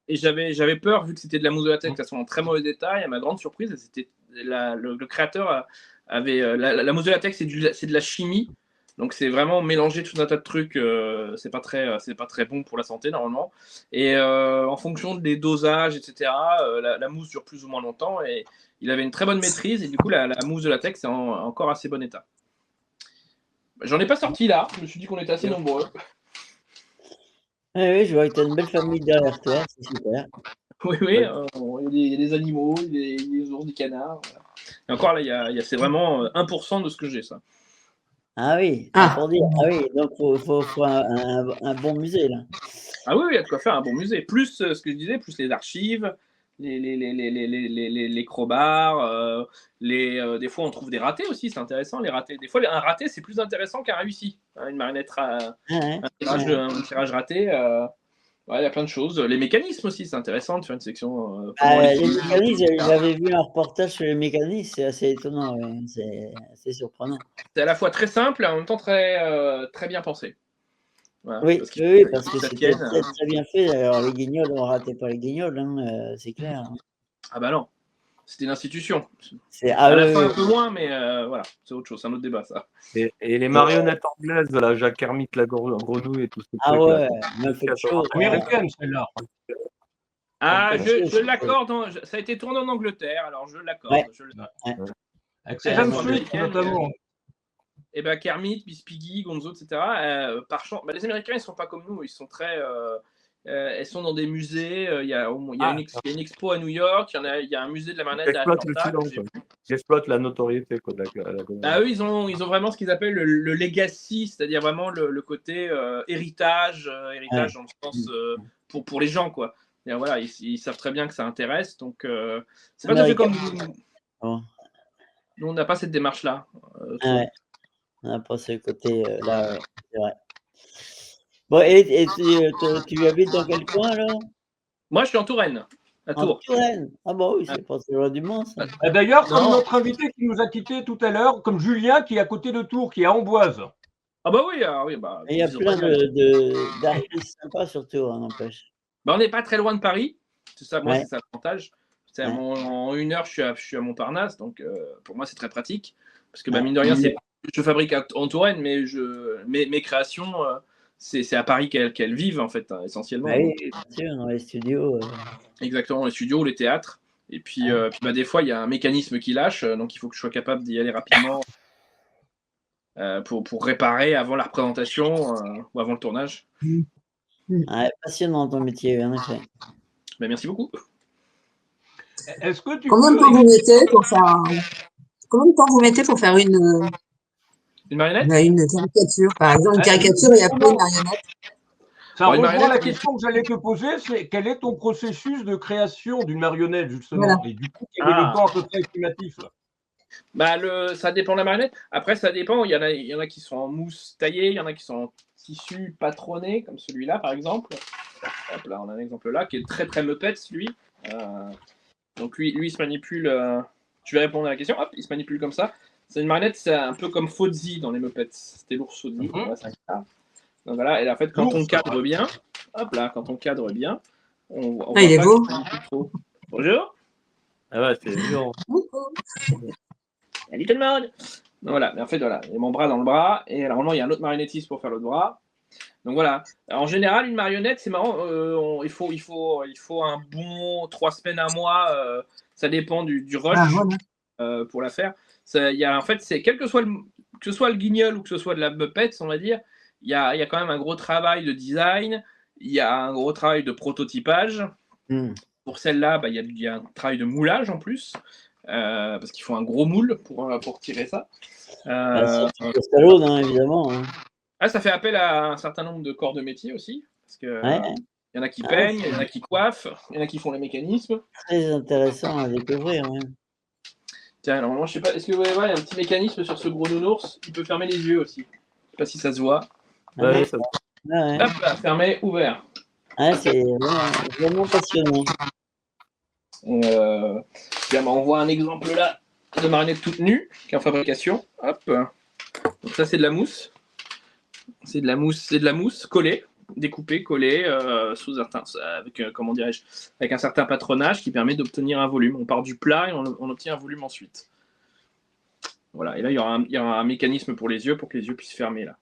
Et j'avais peur, vu que c'était de la mousse de latex, qu'elle soit en très mauvais état. Et à ma grande surprise, le créateur avait. La mousse de latex, c'est de la chimie. Donc c'est vraiment mélanger tout un tas de trucs. C'est pas très bon pour la santé normalement. Et en fonction des dosages, etc., la mousse dure plus ou moins longtemps. Et il avait une très bonne maîtrise. Et du coup, la mousse de latex est en encore assez bon état. J'en ai pas sorti là. Je me suis dit qu'on était assez nombreux. Oui, je vois que tu as une belle famille derrière toi, c'est super. Oui, il y a des animaux, il y a des ours, des canards. Voilà. Et encore là, c'est vraiment 1% de ce que j'ai, ça. Ah oui, pour dire. Ah oui, donc il faut un bon musée là. Ah oui, il y a de quoi faire un bon musée. Plus ce que je disais, plus les archives, les crobards, des fois on trouve des ratés aussi, c'est intéressant les ratés. Des fois un raté c'est plus intéressant qu'un réussi. Une marionnette, un tirage raté, il y a plein de choses. Les mécanismes aussi, c'est intéressant de faire une section. Les mécanismes, j'avais vu un reportage sur les mécanismes, c'est assez étonnant, c'est surprenant. C'est à la fois très simple et en même temps très bien pensé. Voilà, oui, parce que c'était très bien fait. Alors les guignols, on ne ratait pas les guignols, c'est clair. Ah bah non. c'était une institution. C'est À la oui, fin, un oui. peu moins, mais voilà, c'est autre chose, c'est un autre débat, ça. Et les marionnettes anglaises, là, Jacques Hermite, la grenouille et tout ce Ah truc là. ouais, Muppet Show. Américaine, celle-là. Ah, Muppet je Show, l'accorde, ça a été tourné en Angleterre, alors je l'accorde. Ouais. Avec Ouais, Sesame c'est Street, américaine, notamment. Et ben Kermit, Miss Piggy, Gonzo, etc. Par chance, les Américains, ils sont pas comme nous, ils sont très. Elles sont dans des musées. Il y a une expo à New York. Il y a un musée de la Ils marionnette à exploitent le Atlanta. silence. Ils exploitent la notoriété quoi, de la Eux, ils ont vraiment ce qu'ils appellent le legacy, c'est-à-dire vraiment le côté héritage dans le sens pour les gens, quoi. Voilà, ils savent très bien que ça intéresse, donc c'est pas tout à fait comme nous. Bon. Nous, on n'a pas cette démarche-là. Ouais. On n'a pas ce côté-là, ouais, c'est vrai. Bon, et tu habites dans quel coin, alors? Moi, je suis en Touraine, à En Tours. Touraine. Ah bah oui, c'est pas très loin du Mans, ça. D'ailleurs, comme Non. notre invité qui nous a quittés tout à l'heure, comme Julien qui est à côté de Tours, qui est à Amboise. Ah bah oui, bah. Et il y a plein d'artistes sympas sur Tours, n'empêche. Bah, on n'est pas très loin de Paris. C'est ça, moi, Ouais. c'est ça l'avantage. Ouais. En 1 heure, je suis à Montparnasse, donc pour moi, c'est très pratique. Parce que, Ouais. mine de rien, je fabrique en Touraine, mais mes créations, c'est à Paris qu'elles vivent, en fait, essentiellement. Bah oui, bien sûr, dans les studios. Exactement, les studios ou les théâtres. Et puis, bah, des fois, il y a un mécanisme qui lâche, donc il faut que je sois capable d'y aller rapidement pour réparer avant la représentation ou avant le tournage. Ouais, passionnant ton métier, en effet. Bah, merci beaucoup. Est-ce que tu Combien de peux temps vous mettez pour faire Une marionnette? une caricature, par exemple, une caricature et après une marionnette? Ça Bon, une rejoint la marionnette, question que j'allais te poser, c'est quel est ton processus de création d'une marionnette, justement? Voilà. Et du coup, quel est le temps à peu près estimatif? Bah, ça dépend de la marionnette. Après, ça dépend. Il y en a qui sont en mousse taillée, il y en a qui sont en tissu patronné, comme celui-là, par exemple. Hop là, on a un exemple là qui est très très Muppets, lui. Donc lui, il se manipule. Je vais répondre à la question. Hop, il se manipule comme ça. C'est une marionnette, c'est un peu comme Fozzie dans les Muppets. C'était l'ours Fozzie. Voilà, c'est ça. Donc voilà, et en fait, quand on cadre bien, hop là, quand on cadre bien, on voit il est pas beau. qu'il manipule trop. Bonjour. Ah ouais, c'est dur. Salut tout le monde. Donc voilà, mais en fait, voilà, il y a mon bras dans le bras, et normalement, il y a un autre marionnettiste pour faire l'autre bras. Donc voilà. En général, une marionnette, c'est marrant, il faut un bon 3 semaines, 1 mois, ça dépend du rush pour la faire. En fait, c'est que ce soit le guignol ou que ce soit de la Muppets, on va dire, il y a quand même un gros travail de design, il y a un gros travail de prototypage. Pour celle-là, bah, il y a un travail de moulage en plus. Parce qu'il faut un gros moule pour tirer ça. Surtout Stallone, hein, évidemment. Hein. Ça fait appel à un certain nombre de corps de métier aussi. Parce que il y en a qui peignent, il y en a qui coiffent, il y en a qui font les mécanismes. Très intéressant à découvrir. Hein. Tiens, alors moi je sais pas, est-ce que vous voyez voir, il y a un petit mécanisme sur ce gros nounours, il peut fermer les yeux aussi. Je sais pas si ça se voit. Ouais, ça... Hop là, fermé, ouvert. C'est vraiment passionnant. On voit un exemple là de marionnette toute nue qui est en fabrication. Hop. Donc ça c'est de la mousse. C'est de la mousse collée, découpée, collée avec avec un certain patronage qui permet d'obtenir un volume. On part du plat et on obtient un volume ensuite. Voilà. Et là il y aura un mécanisme pour les yeux pour que les yeux puissent fermer là.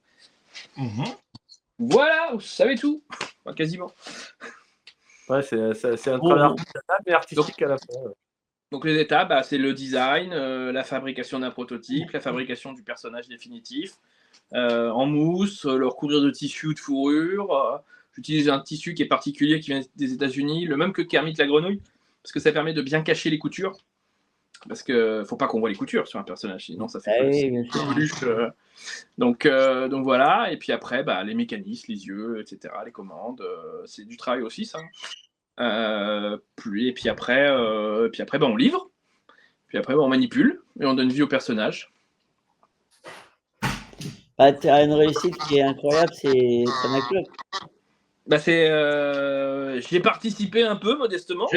Voilà, vous savez tout. Enfin, quasiment. Ouais, c'est un travail artisanal mais artistique à la fois. Donc les étapes, c'est le design, la fabrication d'un prototype, la fabrication du personnage définitif, en mousse, le recouvrir de tissu ou de fourrure. J'utilise un tissu qui est particulier, qui vient des États-Unis, le même que Kermit la grenouille, parce que ça permet de bien cacher les coutures. Parce qu'il ne faut pas qu'on voit les coutures sur un personnage, sinon ça fait peluche. Donc voilà, et puis après, les mécanismes, les yeux, etc., les commandes, c'est du travail aussi, ça. Et puis après, on livre. Puis après, on manipule et on donne vie au personnage. Tu as une réussite qui est incroyable, c'est Tanacloc. J'y ai participé un peu, modestement.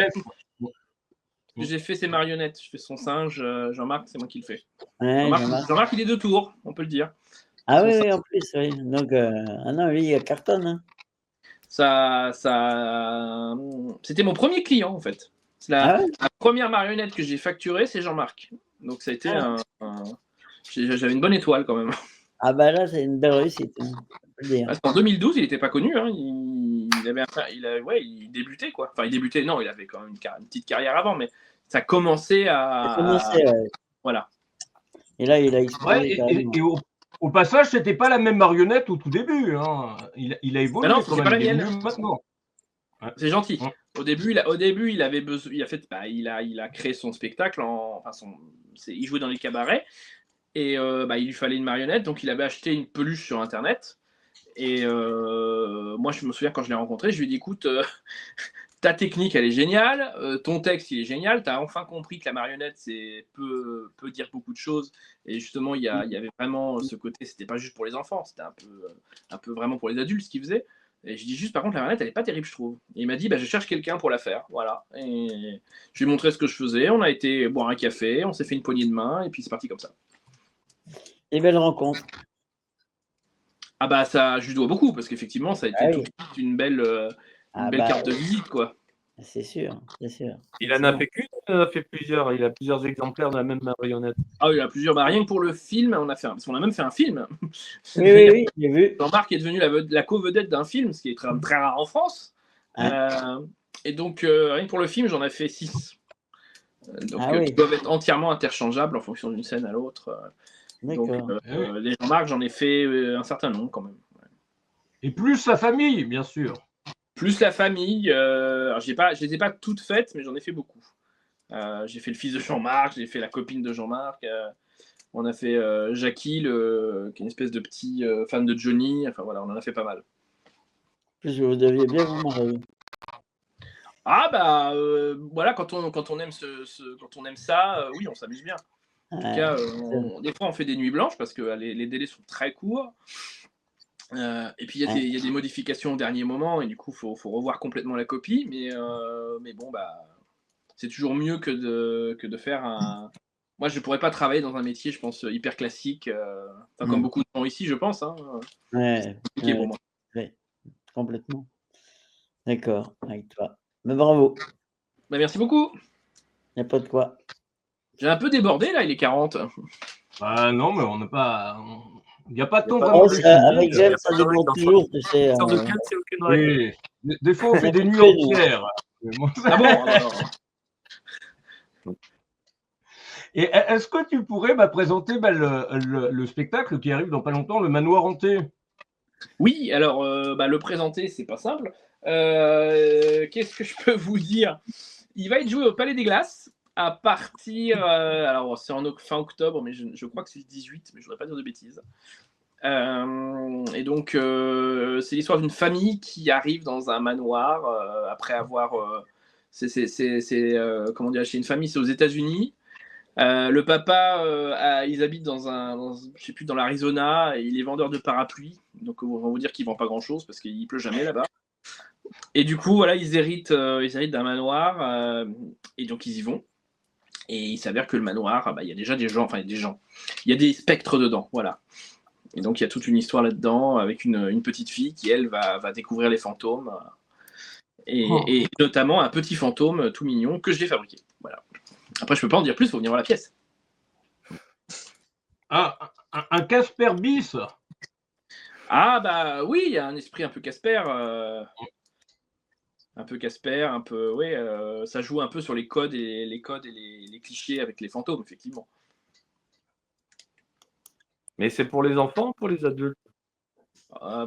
J'ai fait ses marionnettes. Je fais son singe. Jean-Marc, c'est moi qui le fais. Ouais, Jean-Marc, il est de Tours, on peut le dire. Ah oui, en plus, oui. Donc, non, lui, il cartonne. Hein. C'était mon premier client, en fait. La première marionnette que j'ai facturée, c'est Jean-Marc. Donc ça a été j'avais une bonne étoile quand même. Ah bah là, c'est une belle réussite. Hein, on peut le dire. Parce qu'en 2012, il n'était pas connu. Hein. Il débutait quoi. Enfin, il débutait. Non, il avait quand même une petite carrière avant, mais ça commençait à. Voilà. Et là, il a explosé. Et au passage, c'était pas la même marionnette au tout début. Hein. Il a évolué. Non, c'est pas la mienne. Maintenant. C'est gentil. Ouais. Au début, il avait besoin. Il a créé son spectacle. Il jouait dans les cabarets. Et il lui fallait une marionnette, donc il avait acheté une peluche sur internet. Et moi, je me souviens quand je l'ai rencontré, je lui ai dit écoute, ta technique elle est géniale, ton texte il est génial, tu as enfin compris que la marionnette peut dire beaucoup de choses. Et justement, il y avait vraiment ce côté, c'était pas juste pour les enfants, c'était un peu vraiment pour les adultes ce qu'il faisait. Et je dis juste, par contre, la marionnette elle est pas terrible, je trouve. Et il m'a dit je cherche quelqu'un pour la faire. Voilà. Et je lui ai montré ce que je faisais, on a été boire un café, on s'est fait une poignée de main, et puis c'est parti comme ça. Et belle rencontre. Ah bah ça, je lui dois beaucoup, parce qu'effectivement, ça a été tout de suite une belle carte de visite, quoi. C'est sûr, c'est sûr. Il en a fait qu'une, il en a fait plusieurs. Il a plusieurs exemplaires de la même marionnette. Ah, il y a plusieurs. Rien que pour le film, parce qu'on a même fait un film. Oui, j'ai vu. Jean-Marc est devenu la co-vedette d'un film, ce qui est très, très rare en France. Et donc, rien que pour le film, j'en ai fait 6. Donc, qui doivent être entièrement interchangeables en fonction d'une scène à l'autre. Donc, les Jean-Marc, j'en ai fait un certain nombre quand même. Ouais. Et plus sa famille, bien sûr. Plus la famille. Alors, je ne les ai pas toutes faites, mais j'en ai fait beaucoup. J'ai fait le fils de Jean-Marc, j'ai fait la copine de Jean-Marc. On a fait Jackie, qui est une espèce de petit fan de Johnny. Enfin voilà, on en a fait pas mal. Plus vous deviez bien vous marier. Ah bah voilà, quand on aime quand on aime ça, oui, on s'amuse bien. En tout cas, des fois on fait des nuits blanches parce que les délais sont très courts. Et puis il y a des modifications au dernier moment et du coup faut revoir complètement la copie. Mais bon bah c'est toujours mieux que de faire un. Moi je pourrais pas travailler dans un métier, je pense, hyper classique, comme beaucoup de gens ici, je pense. Hein. C'est compliqué pour moi. Ouais, complètement. D'accord, avec toi. Mais bravo. Bah, merci beaucoup. Il n'y a pas de quoi. J'ai un peu débordé là, il est 40. Ah non, mais on n'a pas. Il n'y a pas de temps avec Jeff, ça déborde toujours, tu sais. Oui. Des fois, on fait des nuits entières. Ah bon alors. Et est-ce que tu pourrais présenter le spectacle qui arrive dans pas longtemps, le Manoir hanté? Oui, alors le présenter, c'est pas simple. Qu'est-ce que je peux vous dire? Il va être joué au Palais des Glaces à partir. Alors, c'est fin octobre, mais je crois que c'est le 18, mais je ne voudrais pas dire de bêtises. Et donc, c'est l'histoire d'une famille qui arrive dans un manoir après avoir. Comment dire, chez une famille, c'est aux États-Unis. Le papa, ils habitent je sais plus, dans l'Arizona, et il est vendeur de parapluies. Donc, on va vous dire qu'il vend pas grand-chose parce qu'il pleut jamais là-bas. Et du coup, voilà, ils héritent d'un manoir, et donc ils y vont. Et il s'avère que le manoir, il y a déjà des gens, il y a des spectres dedans, voilà. Et donc il y a toute une histoire là-dedans avec une petite fille qui, elle, va découvrir les fantômes, et notamment un petit fantôme tout mignon que je l'ai fabriqué. Voilà. Après, je peux pas en dire plus, il faut venir voir la pièce. Un Casper bis. Ah bah oui, il y a un esprit un peu Casper. Un peu Casper, un peu, oui, ça joue un peu sur les codes et les clichés avec les fantômes, effectivement. Mais c'est pour les enfants ou pour les adultes?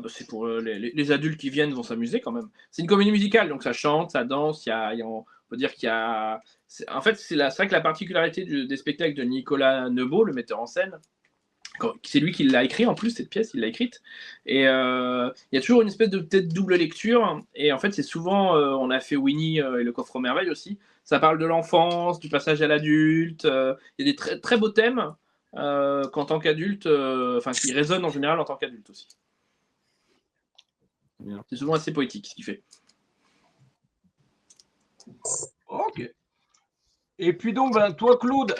C'est pour les adultes qui viennent vont s'amuser quand même. C'est une comédie musicale, donc ça chante, ça danse. On peut dire qu'il y a. En fait, c'est vrai que la particularité des spectacles de Nicolas Nebaud, le metteur en scène, c'est lui qui l'a écrit en plus, cette pièce, il l'a écrite. Et il y a toujours une espèce de peut-être double lecture. Et en fait, c'est souvent, on a fait Winnie et le coffre aux merveilles aussi. Ça parle de l'enfance, du passage à l'adulte. Il y a des très, très beaux thèmes qu'en tant qu'adulte, qui résonnent en général en tant qu'adulte aussi. C'est souvent assez poétique ce qu'il fait. Ok. Et puis donc, toi, Claude,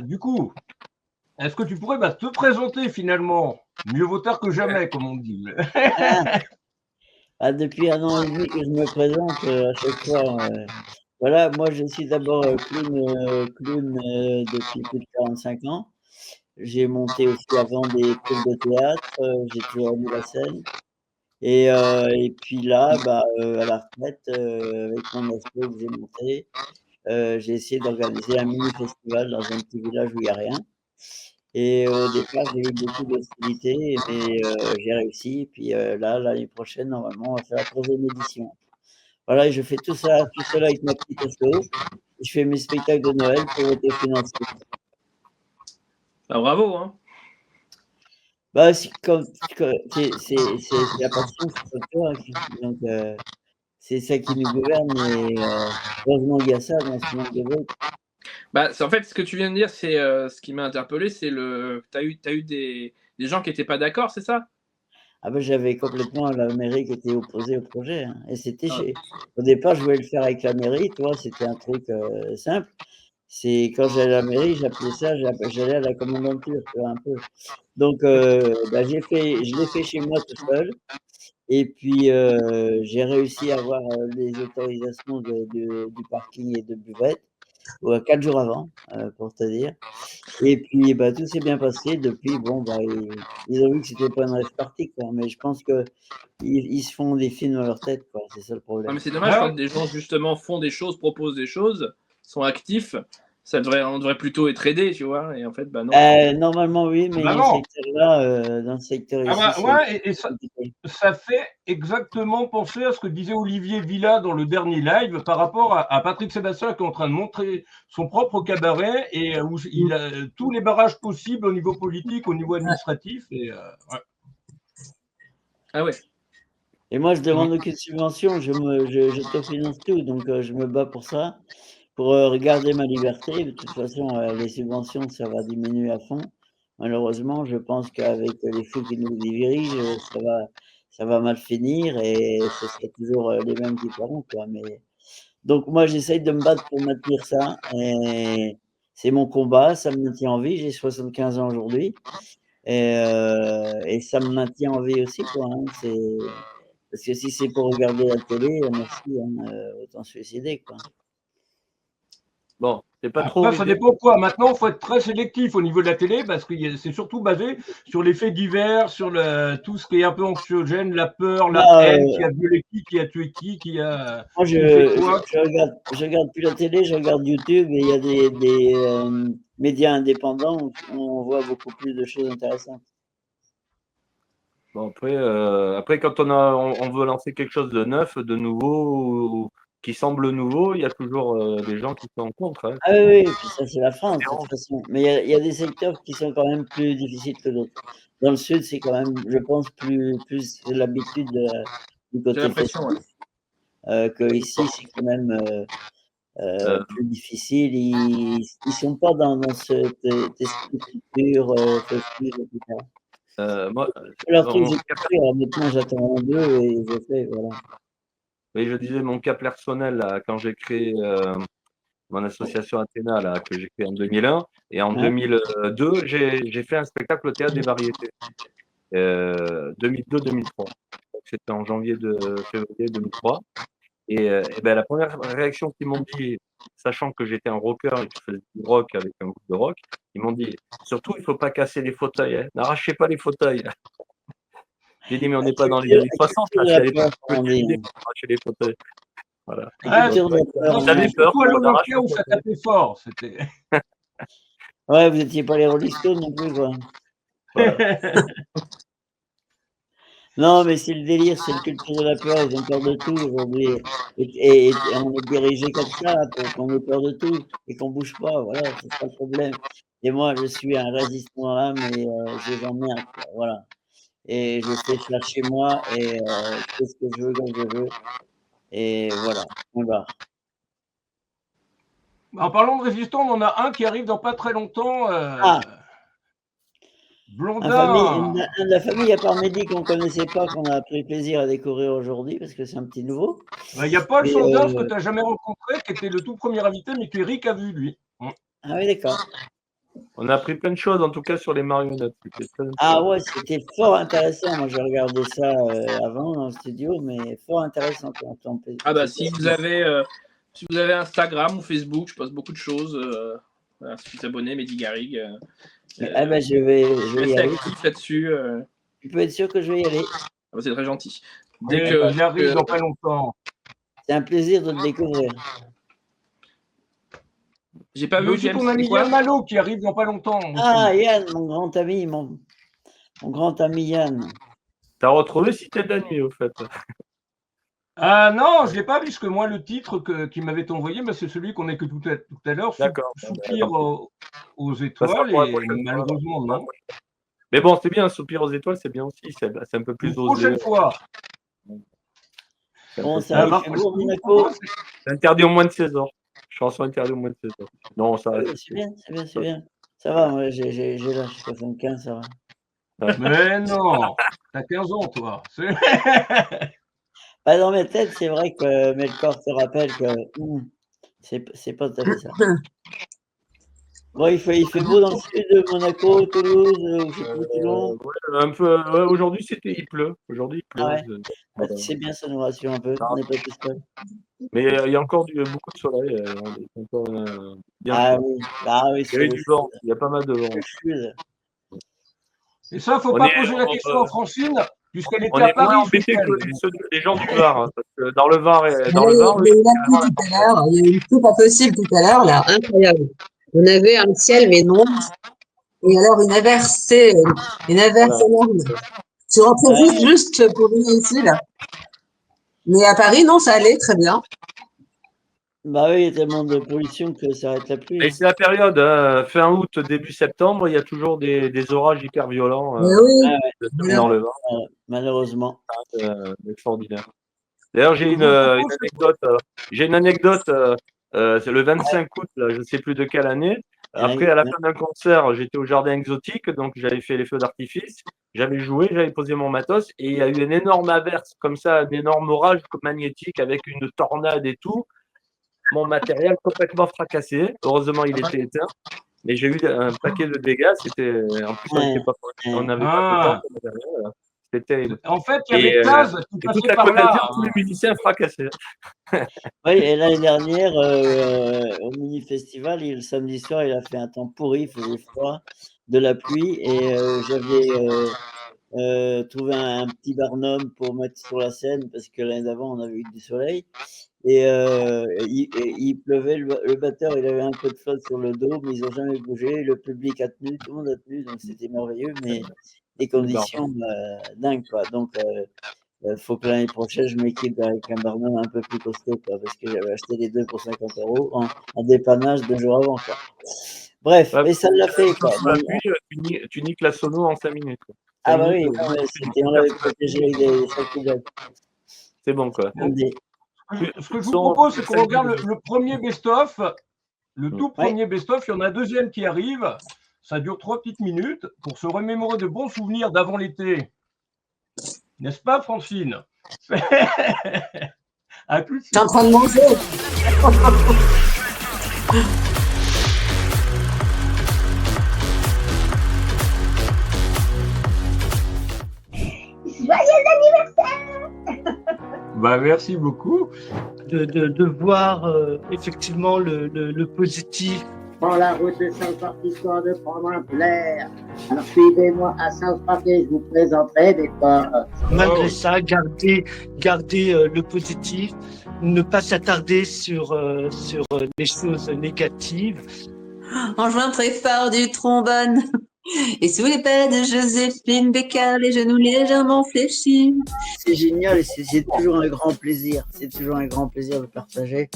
du coup, est-ce que tu pourrais te présenter finalement? Mieux vaut tard que jamais, comme on dit. Depuis 1 an et demi que je me présente à chaque fois. Voilà, moi je suis d'abord clown depuis plus de 45 ans. J'ai monté aussi avant des troupes de théâtre, j'ai toujours aimé la scène. Et puis là, à la retraite, avec mon asso que j'ai monté, j'ai essayé d'organiser un mini festival dans un petit village où il y a rien. Et au départ, j'ai eu beaucoup d'hostilité, mais j'ai réussi. Et puis là, l'année prochaine, normalement, on va faire la 3e édition. Voilà, et je fais tout ça tout seul avec ma petite asso. Je fais mes spectacles de Noël pour autofinancer. Bah, bravo, hein. Bah, c'est comme c'est la passion, c'est pas toi, donc c'est ça qui nous gouverne et heureusement qu'il y a ça dans ce monde de l'autre. Bah, en fait, ce que tu viens de dire, c'est ce qui m'a interpellé, c'est t'as eu des gens qui n'étaient pas d'accord, c'est ça? Ah ben j'avais complètement la mairie qui était opposée au projet, hein, et c'était Ah. au départ, je voulais le faire avec la mairie, tu vois? C'était un truc, simple. C'est quand j'allais à la mairie, j'appelais ça j'allais à la commandanture, tu vois, un peu. Donc je l'ai fait chez moi tout seul et puis, j'ai réussi à avoir, les autorisations du parking et de buvette, 4 jours avant, pour te dire. Et puis, tout s'est bien passé. Depuis, bon, ils ont vu que c'était pas une rave party, quoi. Mais je pense qu'ils se font des films dans leur tête, quoi. C'est ça le Non, mais problème. c'est dommage Ouais, quand des gens justement font des choses, proposent des choses, sont actifs. On devrait plutôt être aidé, tu vois. Et en fait, bah non. Normalement, oui, mais bah non. dans le secteur Ah ici, bah c'est ouais, et compliqué. ça fait exactement penser à ce que disait Olivier Villa dans le dernier live par rapport à Patrick Sébastien qui est en train de montrer son propre cabaret et où il a tous les barrages possibles au niveau politique, au niveau administratif. Et, ouais. Ah ouais. Et moi, je demande aucune subvention, j'autofinance tout, donc je me bats pour ça, pour garder ma liberté. De toute façon, les subventions, ça va diminuer à fond. Malheureusement, je pense qu'avec les fous qui nous dirigent, ça va mal finir et ce sera toujours les mêmes qui feront, quoi. Mais donc moi, j'essaye de me battre pour maintenir ça et c'est mon combat, ça me maintient en vie. J'ai 75 ans aujourd'hui et ça me maintient en vie aussi, quoi, hein. C'est parce que si c'est pour regarder la télé, merci, hein, autant se suicider, quoi. Bon, c'est pas trop Après, ça original. dépend quoi. Maintenant, il faut être très sélectif au niveau de la télé parce que c'est surtout basé sur les faits divers, sur tout ce qui est un peu anxiogène, la peur, la Là, haine, qui a violé qui a tué qui a, moi, qui fait quoi. je regarde plus la télé, je regarde YouTube et il y a des médias indépendants où on voit beaucoup plus de choses intéressantes. Bon, après, quand on veut lancer quelque chose de neuf, de nouveau, ou qui semble nouveau, il y a toujours des gens qui sont contre, hein. Ah oui, oui, puis ça, c'est la France, de toute façon. Mais il y a des secteurs qui sont quand même plus difficiles que d'autres. Dans le sud, c'est quand même, je pense, plus l'habitude du J'ai côté l'impression, ouais. festif, que ici, c'est quand même Euh, plus difficile. Ils sont pas dans cet esprit culture festive, etc. moi, Leur truc, mon cas, j'écriture, maintenant, j'attends un d'eux et je fais, voilà. oui, je disais mon cas personnel, là, quand j'ai créé mon association Athéna, là, que j'ai créée en 2001, et en Hein? 2002, j'ai fait un spectacle au Théâtre des Variétés, 2002-2003. C'était en février 2003. Et ben, la première réaction qu'ils m'ont dit, sachant que j'étais un rocker et que je faisais du rock avec un groupe de rock, ils m'ont dit surtout, il ne faut pas casser les fauteuils, hein. N'arrachez pas les fauteuils. J'ai dit, mais on n'est pas dans les années La 60, culture là, de c'est la à l'époque peur, où comme on j'ai dit, l'idée hein. d'arracher les fauteuils. Voilà. Ouais, Culture de la peur, non, on c'était J'avais a. peur surtout à qu'on arrache l'Olympia le où ça fauteuil. tapait fort. C'était. Ouais, vous n'étiez pas les Rolling Stones non plus, quoi. Voilà. Non, mais c'est le délire, c'est le culture de la peur, ils ont peur de tout aujourd'hui. Et on est dirigé comme ça pour qu'on ait peur de tout et qu'on bouge pas, voilà, c'est ça le problème. Et moi, je suis un résistant à l'âme et je les emmerde, quoi, voilà. Et je fais ça chez moi et je fais ce que je veux quand je veux. Et voilà, on va. En parlant de résistants, on en a un qui arrive dans pas très longtemps. Ah, Blondin. un de la famille, à part Mehdi qu'on connaissait pas, qu'on a pris plaisir à découvrir aujourd'hui parce que c'est un petit nouveau. Il y a Paul Et, Sanders que tu n'as jamais rencontré, qui était le tout premier invité, mais que Eric a vu, lui. ah oui, d'accord. On a appris plein de choses, en tout cas, sur les marionnettes. C'était très Ah intéressant. ouais, c'était fort intéressant. Moi, j'ai regardé ça avant dans le studio, mais fort intéressant quand on peut. Ah bah si vous avez Si vous avez Instagram ou Facebook, je poste beaucoup de choses. Voilà, si tu t'abonnes, Mehdi Garrigue. Ah ben, je vais y Restez aller. actif là-dessus. Tu peux être sûr que je vais y aller. C'est très gentil. Il arrive dans pas longtemps. C'est un plaisir de te découvrir. J'ai pas Il y a vu aussi James, ton ami c'est quoi Yann Malo qui arrive dans pas longtemps. Ah, Yann, mon grand ami, mon grand ami Yann. T'as retrouvé Cité de la nuit, au fait. Ah non, je l'ai pas vu, parce que moi, le titre qu'il m'avait envoyé, c'est celui qu'on a que tout à l'heure, D'accord. Soupir aux Ça étoiles, sera pour la et prochaine fois. malheureusement, non. Mais bon, c'est bien, Soupir aux étoiles, c'est bien aussi. C'est un peu plus Une osé. prochaine fois. Bon, ça Alors, fait beau, Monaco. C'est interdit au moins de 16 ans. Chanson interdite au moins de 16 ans. Non, ça Oui, reste. c'est bien. Ça va, moi, j'ai l'âge 75, ça va. Mais non, t'as 15 ans, toi. Bah, dans mes têtes, c'est vrai que mais le corps te rappelle que c'est pas tout à fait ça. Bon, il fait beau dans le sud de Monaco, Toulouse, je sais plus, Toulon. Ouais, un peu. Ouais, aujourd'hui, il pleut. Aujourd'hui, il pleut. Ah ouais. Voilà. C'est bien, ça nous rassure un peu. On n'est pas tout seul. Mais il y a encore beaucoup de soleil. On est encore, bien Ah chaud. oui, Il y c'est a eu le du vent. Il y a pas mal de vent. sud. Et ça, faut On pas est- poser la on- question à Francine, puisqu'elle était On à est moins Paris. embêtés ce que week-end. les gens du Var. Hein, parce que dans le Var, Mais il a plu tout à l'heure, il y a eu une pluie pas possible tout à l'heure, là, incroyable. On avait un ciel, mais noir, et alors une averse énorme. Je suis rentrée juste pour venir ici, là. Mais à Paris, non, ça allait très bien. Bah oui, il y a tellement de pollution que ça arrête la pluie. Et c'est la période, fin août, début septembre, il y a toujours des orages hyper violents Mais oui, dans le Var. Malheureusement. Extraordinaire. D'ailleurs, j'ai une anecdote. J'ai une anecdote. C'est le 25 août, là, je ne sais plus de quelle année. Après, à la fin d'un concert, j'étais au jardin exotique, donc j'avais fait les feux d'artifice. J'avais joué, j'avais posé mon matos, et il y a eu une énorme averse, comme ça, un énorme orage magnétique avec une tornade et tout. Mon matériel complètement fracassé. Heureusement, il était éteint. Mais j'ai eu un paquet de dégâts. C'était en plus on n'avait pas de temps. C'était terrible. En fait, il y avait Kaz qui toute passait la par Côte là. d'Azur, tous les musiciens fracassés. Oui, et l'année dernière, au mini-festival, le samedi soir, il a fait un temps pourri, il faisait froid, de la pluie, et j'avais trouvé un petit barnum pour mettre sur la scène, parce que l'année d'avant, on avait eu du soleil, et il pleuvait, le batteur, il avait un peu de flotte sur le dos, mais ils n'ont jamais bougé, le public a tenu, tout le monde a tenu, donc c'était merveilleux, mais des conditions dingues, quoi. Donc, faut que l'année prochaine, je m'équipe avec un barnum un peu plus costaud, quoi, parce que j'avais acheté les deux pour 50 € en dépannage 2 jours avant, quoi. Bref, mais ça l'a fait, quoi. Sous la pluie, tu niques la sono en 5 minutes. Quoi. Ah bah oui, on l'avait protégé avec des sacs de c'est bon, quoi. Ce que je vous propose, c'est qu'on regarde le premier best-of. Le tout premier best-of, il y en a un deuxième qui arrive. Ça dure 3 petites minutes pour se remémorer de bons souvenirs d'avant l'été. N'est-ce pas, Francine? À tout de suite. T'es en train de manger. Joyeux anniversaire! Bah, merci beaucoup. De voir effectivement le positif. Prends la route de South Park histoire de prendre un flair. Alors suivez-moi à South Park et je vous présenterai des pas. Malgré ça, garder le positif, ne pas s'attarder sur les choses négatives. En jouant très fort du trombone. Et sous les pas de Joséphine Bécard, les genoux légèrement fléchis. C'est génial et c'est toujours un grand plaisir. C'est toujours un grand plaisir de partager.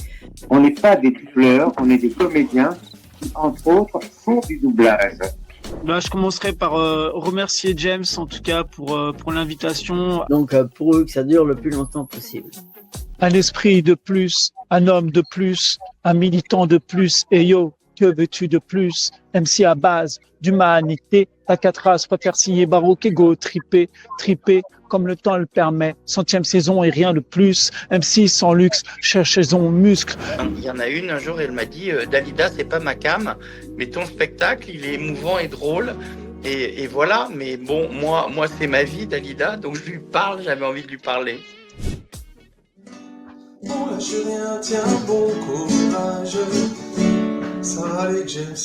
On n'est pas des doubleurs, on est des comédiens qui, entre autres, font du doublage. Là, je commencerai par remercier James, en tout cas, pour l'invitation. Donc, pour eux, que ça dure le plus longtemps possible. Un esprit de plus, un homme de plus, un militant de plus. Et yo, que veux-tu de plus? MC à base d'humanité, ta quatre races, préfère signer baroque, égo, tripé, comme le temps le permet. 100e saison et rien de plus. MC sans luxe, cherchons muscle. Il y en a une, un jour, elle m'a dit Dalida, c'est pas ma cam, mais ton spectacle, il est émouvant et drôle. Et voilà, mais bon, moi c'est ma vie, Dalida, donc je lui parle, j'avais envie de lui parler. On lâche rien, tiens bon courage. Ça va aller James.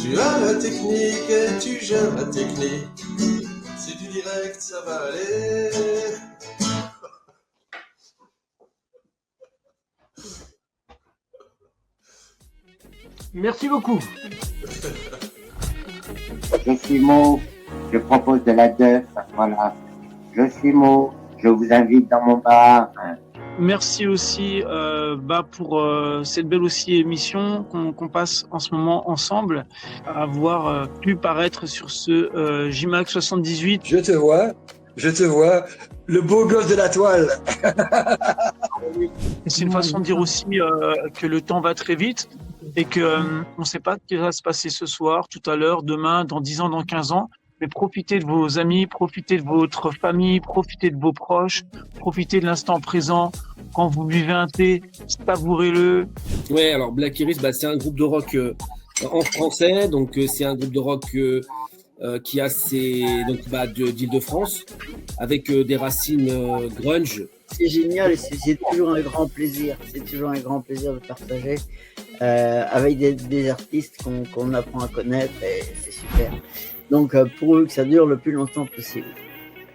Tu as la technique et tu gères la technique. C'est du direct, ça va aller. Merci beaucoup. Je suis Mo, je propose de la def, voilà. Je suis Mo, je vous invite dans mon bar. Merci aussi pour cette belle aussi émission qu'on passe en ce moment ensemble, à avoir pu paraître sur ce JMAC 78. Je te vois, le beau gosse de la toile. C'est une façon de dire aussi que le temps va très vite et qu'on ne sait pas ce qui va se passer ce soir, tout à l'heure, demain, dans 10 ans, dans 15 ans. Mais profitez de vos amis, profitez de votre famille, profitez de vos proches, profitez de l'instant présent. Quand vous buvez un thé, savourez-le. Ouais, alors Black Iris, c'est un groupe de rock en français, donc c'est un groupe de rock qui a d'Île-de-France, avec des racines grunge. C'est génial et c'est toujours un grand plaisir. C'est toujours un grand plaisir de partager avec des artistes qu'on apprend à connaître et c'est super. Donc pour eux, que ça dure le plus longtemps possible.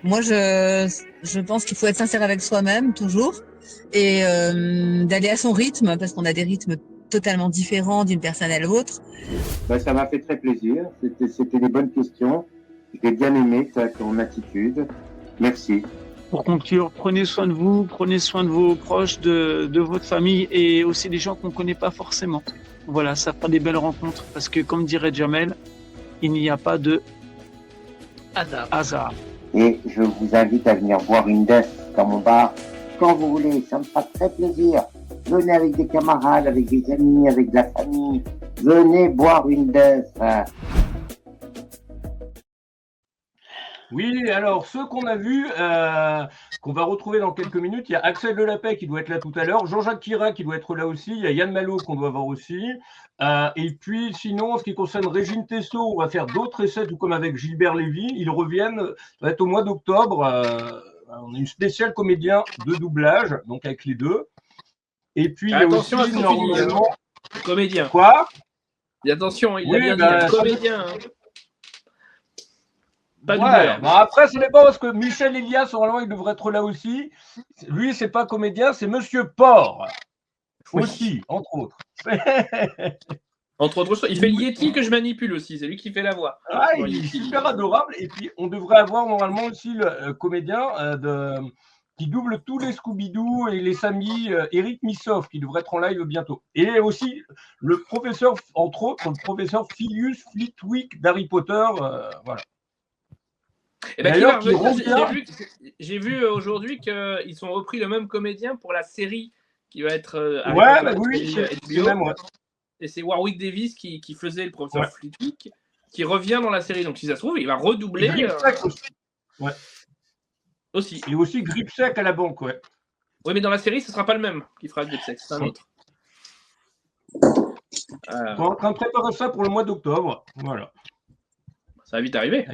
Moi, je pense qu'il faut être sincère avec soi-même, toujours, et d'aller à son rythme, parce qu'on a des rythmes totalement différents d'une personne à l'autre. Ça m'a fait très plaisir, c'était des bonnes questions. J'ai bien aimé ton attitude. Merci. Pour conclure, prenez soin de vous, prenez soin de vos proches, de votre famille et aussi des gens qu'on ne connaît pas forcément. Voilà, ça fera des belles rencontres parce que, comme dirait Jamel, il n'y a pas de hasard. Et je vous invite à venir boire une def dans mon bar quand vous voulez, ça me fera très plaisir. Venez avec des camarades, avec des amis, avec de la famille. Venez boire une def. Oui, alors ceux qu'on a vus, qu'on va retrouver dans quelques minutes, il y a Axel Delapay qui doit être là tout à l'heure, Jean-Jacques Kira qui doit être là aussi, il y a Yann Malo qu'on doit voir aussi. Et puis sinon, en ce qui concerne Régine Tessot, on va faire d'autres essais, tout comme avec Gilbert Lévy. Ils reviennent, ça va être au mois d'octobre. On a une spéciale comédien de doublage, donc avec les deux. Et puis il y a aussi normalement comédien. Quoi? Et attention, il a bien dit comédien. Après, ce n'est pas parce que Michel Elias, normalement, il devrait être là aussi. Lui, c'est pas comédien, c'est Monsieur Port. Aussi, entre autres. Entre autres choses, il fait le Yeti que je manipule aussi, c'est lui qui fait la voix. Ah, il est super adorable. Et puis, on devrait avoir normalement aussi le comédien qui double tous les Scooby-Doo et les Sammy, Eric Missoff, qui devrait être en live bientôt. Et aussi le professeur, entre autres, le professeur Filius Flitwick d'Harry Potter. Voilà. Et j'ai vu aujourd'hui qu'ils sont repris le même comédien pour la série qui va être. C'est même, ouais. Et c'est Warwick Davis qui faisait le professeur Flitwick, qui revient dans la série. Donc, si ça se trouve, il va redoubler. Aussi. Et aussi Gripsec à la banque, ouais. Oui, mais dans la série, ce ne sera pas le même qui fera Gripsec, c'est un autre. On est en train de préparer ça pour le mois d'octobre. Voilà. Ça va vite arriver.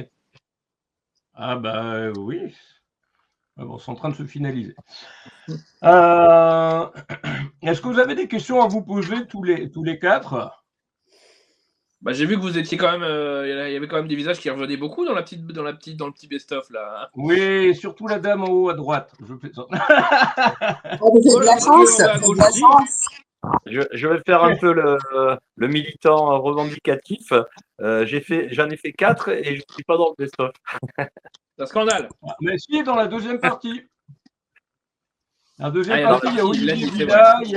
Ah oui. Bon, c'est en train de se finaliser. Est-ce que vous avez des questions à vous poser tous les quatre? J'ai vu que vous étiez quand même. Il y avait quand même des visages qui revenaient beaucoup dans le petit best-of là. Oui, surtout la dame en haut à droite. Je plaisante. Je vais faire un peu le militant revendicatif. J'en ai fait 4 et je ne suis pas dans le best-of. C'est un scandale. Mais si, dans la deuxième partie. La deuxième partie, il y a Olivier Villa, il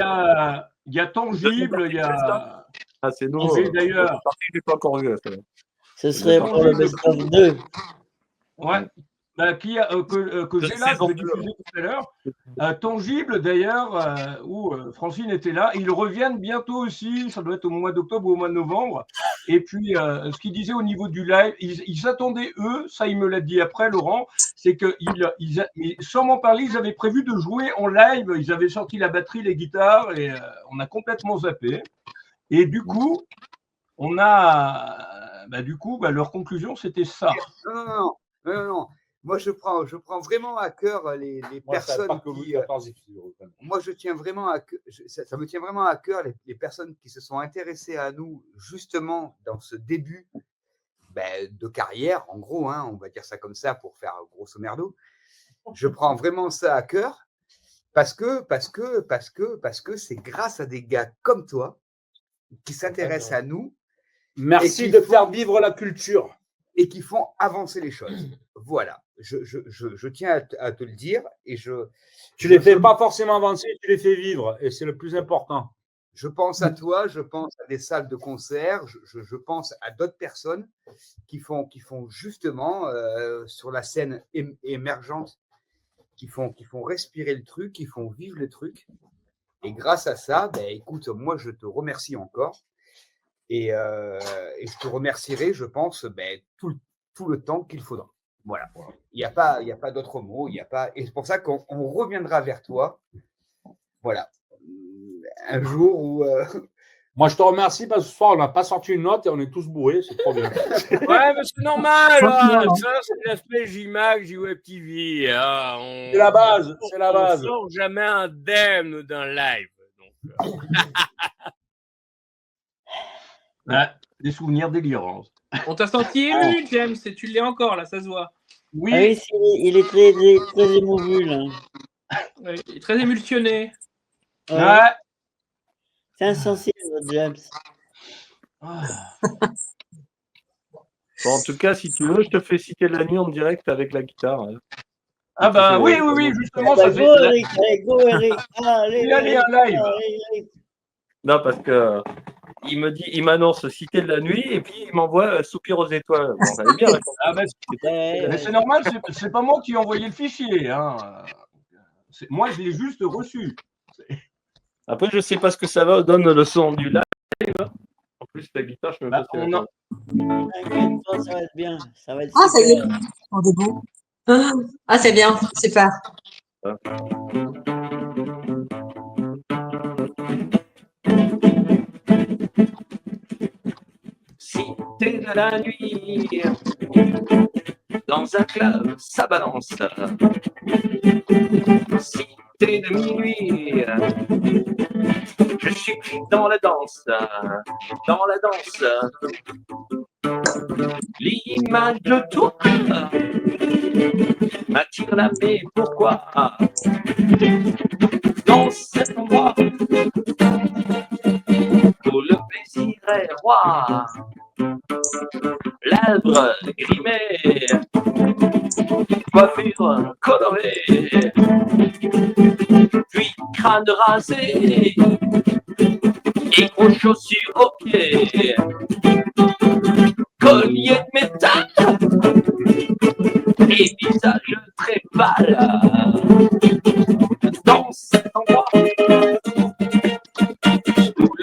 y a Tangible, il y a. Ah, c'est nouveau. D'ailleurs. Je n'ai pas encore vu. Ce serait pour le best-of 2. Ouais. Que j'ai là, je vais diffuser tout à l'heure. Tangible, d'ailleurs, où Francine était là. Ils reviennent bientôt aussi, ça doit être au mois d'octobre ou au mois de novembre. Et puis, ce qu'ils disaient au niveau du live, ils attendaient, eux, ça il me l'a dit après, Laurent, c'est que, sans m'en parler, ils avaient prévu de jouer en live. Ils avaient sorti la batterie, les guitares, et on a complètement zappé. Et du coup, on a... leur conclusion, c'était ça. Non. Moi, je prends vraiment à cœur les Moi, ça personnes pas que qui. Louis XIV, Moi, je tiens vraiment à cœur, ça me tient vraiment à cœur les personnes qui se sont intéressées à nous justement dans ce début de carrière, en gros, hein, on va dire ça comme ça pour faire grosso merdo. Je prends vraiment ça à cœur parce que c'est grâce à des gars comme toi qui s'intéressent à nous. Merci de faire vivre la culture. Et qui font avancer les choses. Voilà, je tiens à te le dire. Tu les fais pas forcément avancer, tu les fais vivre, et c'est le plus important. Je pense à toi, je pense à des salles de concert, je pense à d'autres personnes qui font justement sur la scène émergente, qui font respirer le truc, qui font vivre le truc. Et grâce à ça, écoute, moi je te remercie encore. Et je te remercierai, je pense, tout le temps qu'il faudra. Voilà. Il n'y a pas d'autre mot. Et c'est pour ça qu'on reviendra vers toi. Voilà. Un jour où. Moi, je te remercie parce que ce soir, on n'a pas sorti une note et on est tous bourrés. C'est trop bien. Ouais, mais c'est normal. Ça, c'est l'aspect JMAC, JWeb TV. C'est la base. C'est la base. On ne sort jamais indemne d'un live. Donc, des souvenirs délirants. On t'a senti ému, James, et tu l'es encore, là, ça se voit. Oui. Ah oui, il est très émoulu, là. Ouais, il est très émulsionné. Ouais. C'est insensible, James. Bon, en tout cas, si tu veux, je te fais citer la nuit en direct avec la guitare. Hein. Ah bah oui, justement. Bah, Ça go, Eric, go, Eric. Allez, un live. Non, parce que il m'annonce citer de la nuit et puis il m'envoie soupir aux étoiles. Bon, ça allait bien. Mais c'est normal, c'est pas moi qui ai envoyé le fichier. Hein. Moi, je l'ai juste reçu. Après, je sais pas ce que ça va donne le son du live. En plus, la guitare, je me pose T'inquiète pas, ça va être bien. Ça va être Ah, ça y est, super. on est bon. Ah, c'est bien, super. Cité de la nuit, dans un club, ça balance. Cité de minuit, je suis dans la danse, L'image de toi m'attire là, mais pourquoi? Dans cet endroit où le plaisir est roi, lèvres grimées, coiffure colorée, puis crâne rasé et gros chaussures aux pieds, collier de métal et visage très pâle. Dans cet endroit où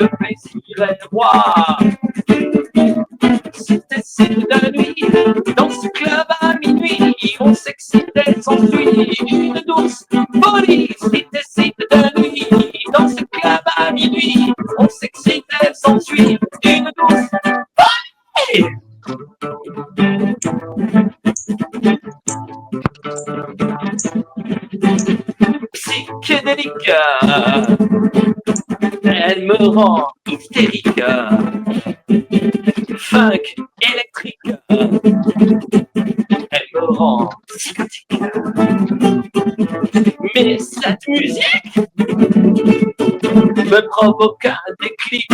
le plaisir est roi, c'est de la nuit, dans ce club à minuit, on s'excitait, s'ensuit une douce folie. C'est de la nuit, dans ce club à minuit, on s'excitait, s'ensuit une douce folie. Psychédélique, elle me rend hystérique. Funk électrique, elle me rend psychotique. Mais cette musique me provoque un déclic.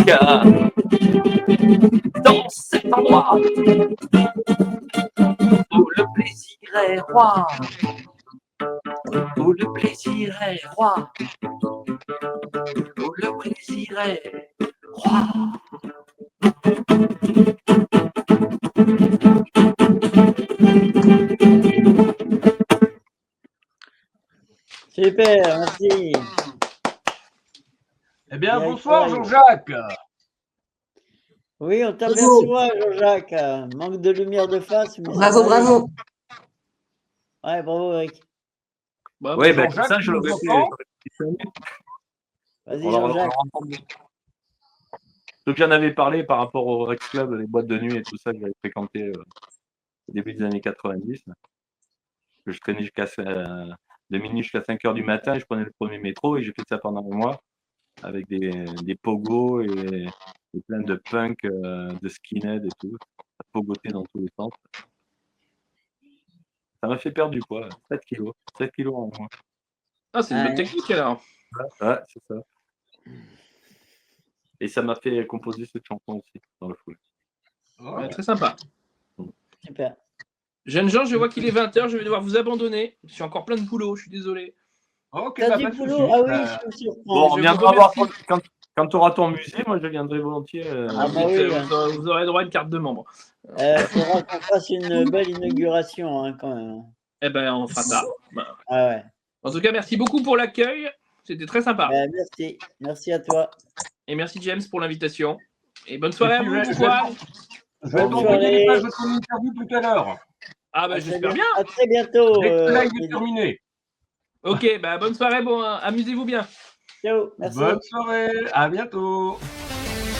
Dans cet endroit où le plaisir est roi, où le plaisir est roi, où le plaisir est roi. Super, merci. Eh bien, bonsoir Jean-Jacques. Oui, on t'aperçoit, Jean-Jacques. Manque de lumière de face. Mais Bravo, bravo. Ouais, bravo, Eric. Oui, ben ça, je l'aurais fait. Vas-y, Jean-Jacques. Donc, j'en avais parlé par rapport au Rex Club, les boîtes de nuit et tout ça que j'avais fréquenté au début des années 90. que je traînais de minuit jusqu'à 5 heures du matin. Je prenais le premier métro et j'ai fait ça pendant un mois avec des pogos et plein de punk, de skinhead et tout. Ça pogotait dans tous les sens. Ça m'a fait perdre du poids, 7 kilos. 7 kilos en moins. Ah, c'est une bonne technique alors. Ouais, c'est ça. Et ça m'a fait composer cette chanson aussi dans le foule. Ouais, très sympa. Super. Jeunes gens, je vois qu'il est 20h, je vais devoir vous abandonner. Je suis encore plein de boulot, je suis désolé. Ok, T'as bah, du pas de boulot? souci. Ah oui, je me surprends. Bon, on je vous viendra voir remercie. quand tu auras ton musée, moi je viendrai volontiers. Ah bah oui, Vous aurez droit à une carte de membre. faudra qu'on fasse une belle inauguration hein, quand même. Eh ben, on fera ça. Bah, Ah ouais. en tout cas, merci beaucoup pour l'accueil. C'était très sympa. Merci. Merci à toi. Et merci James pour l'invitation. Et bonne soirée à puis, vous, je bon vais- courage. Je vais t'envoyer les pages de ton interview tout à l'heure. Ah bah j'espère bien. À très bientôt. Dès que le live est terminé. Ok, bah bonne soirée, bon, amusez-vous bien. Ciao, merci. Bonne soirée, à bientôt.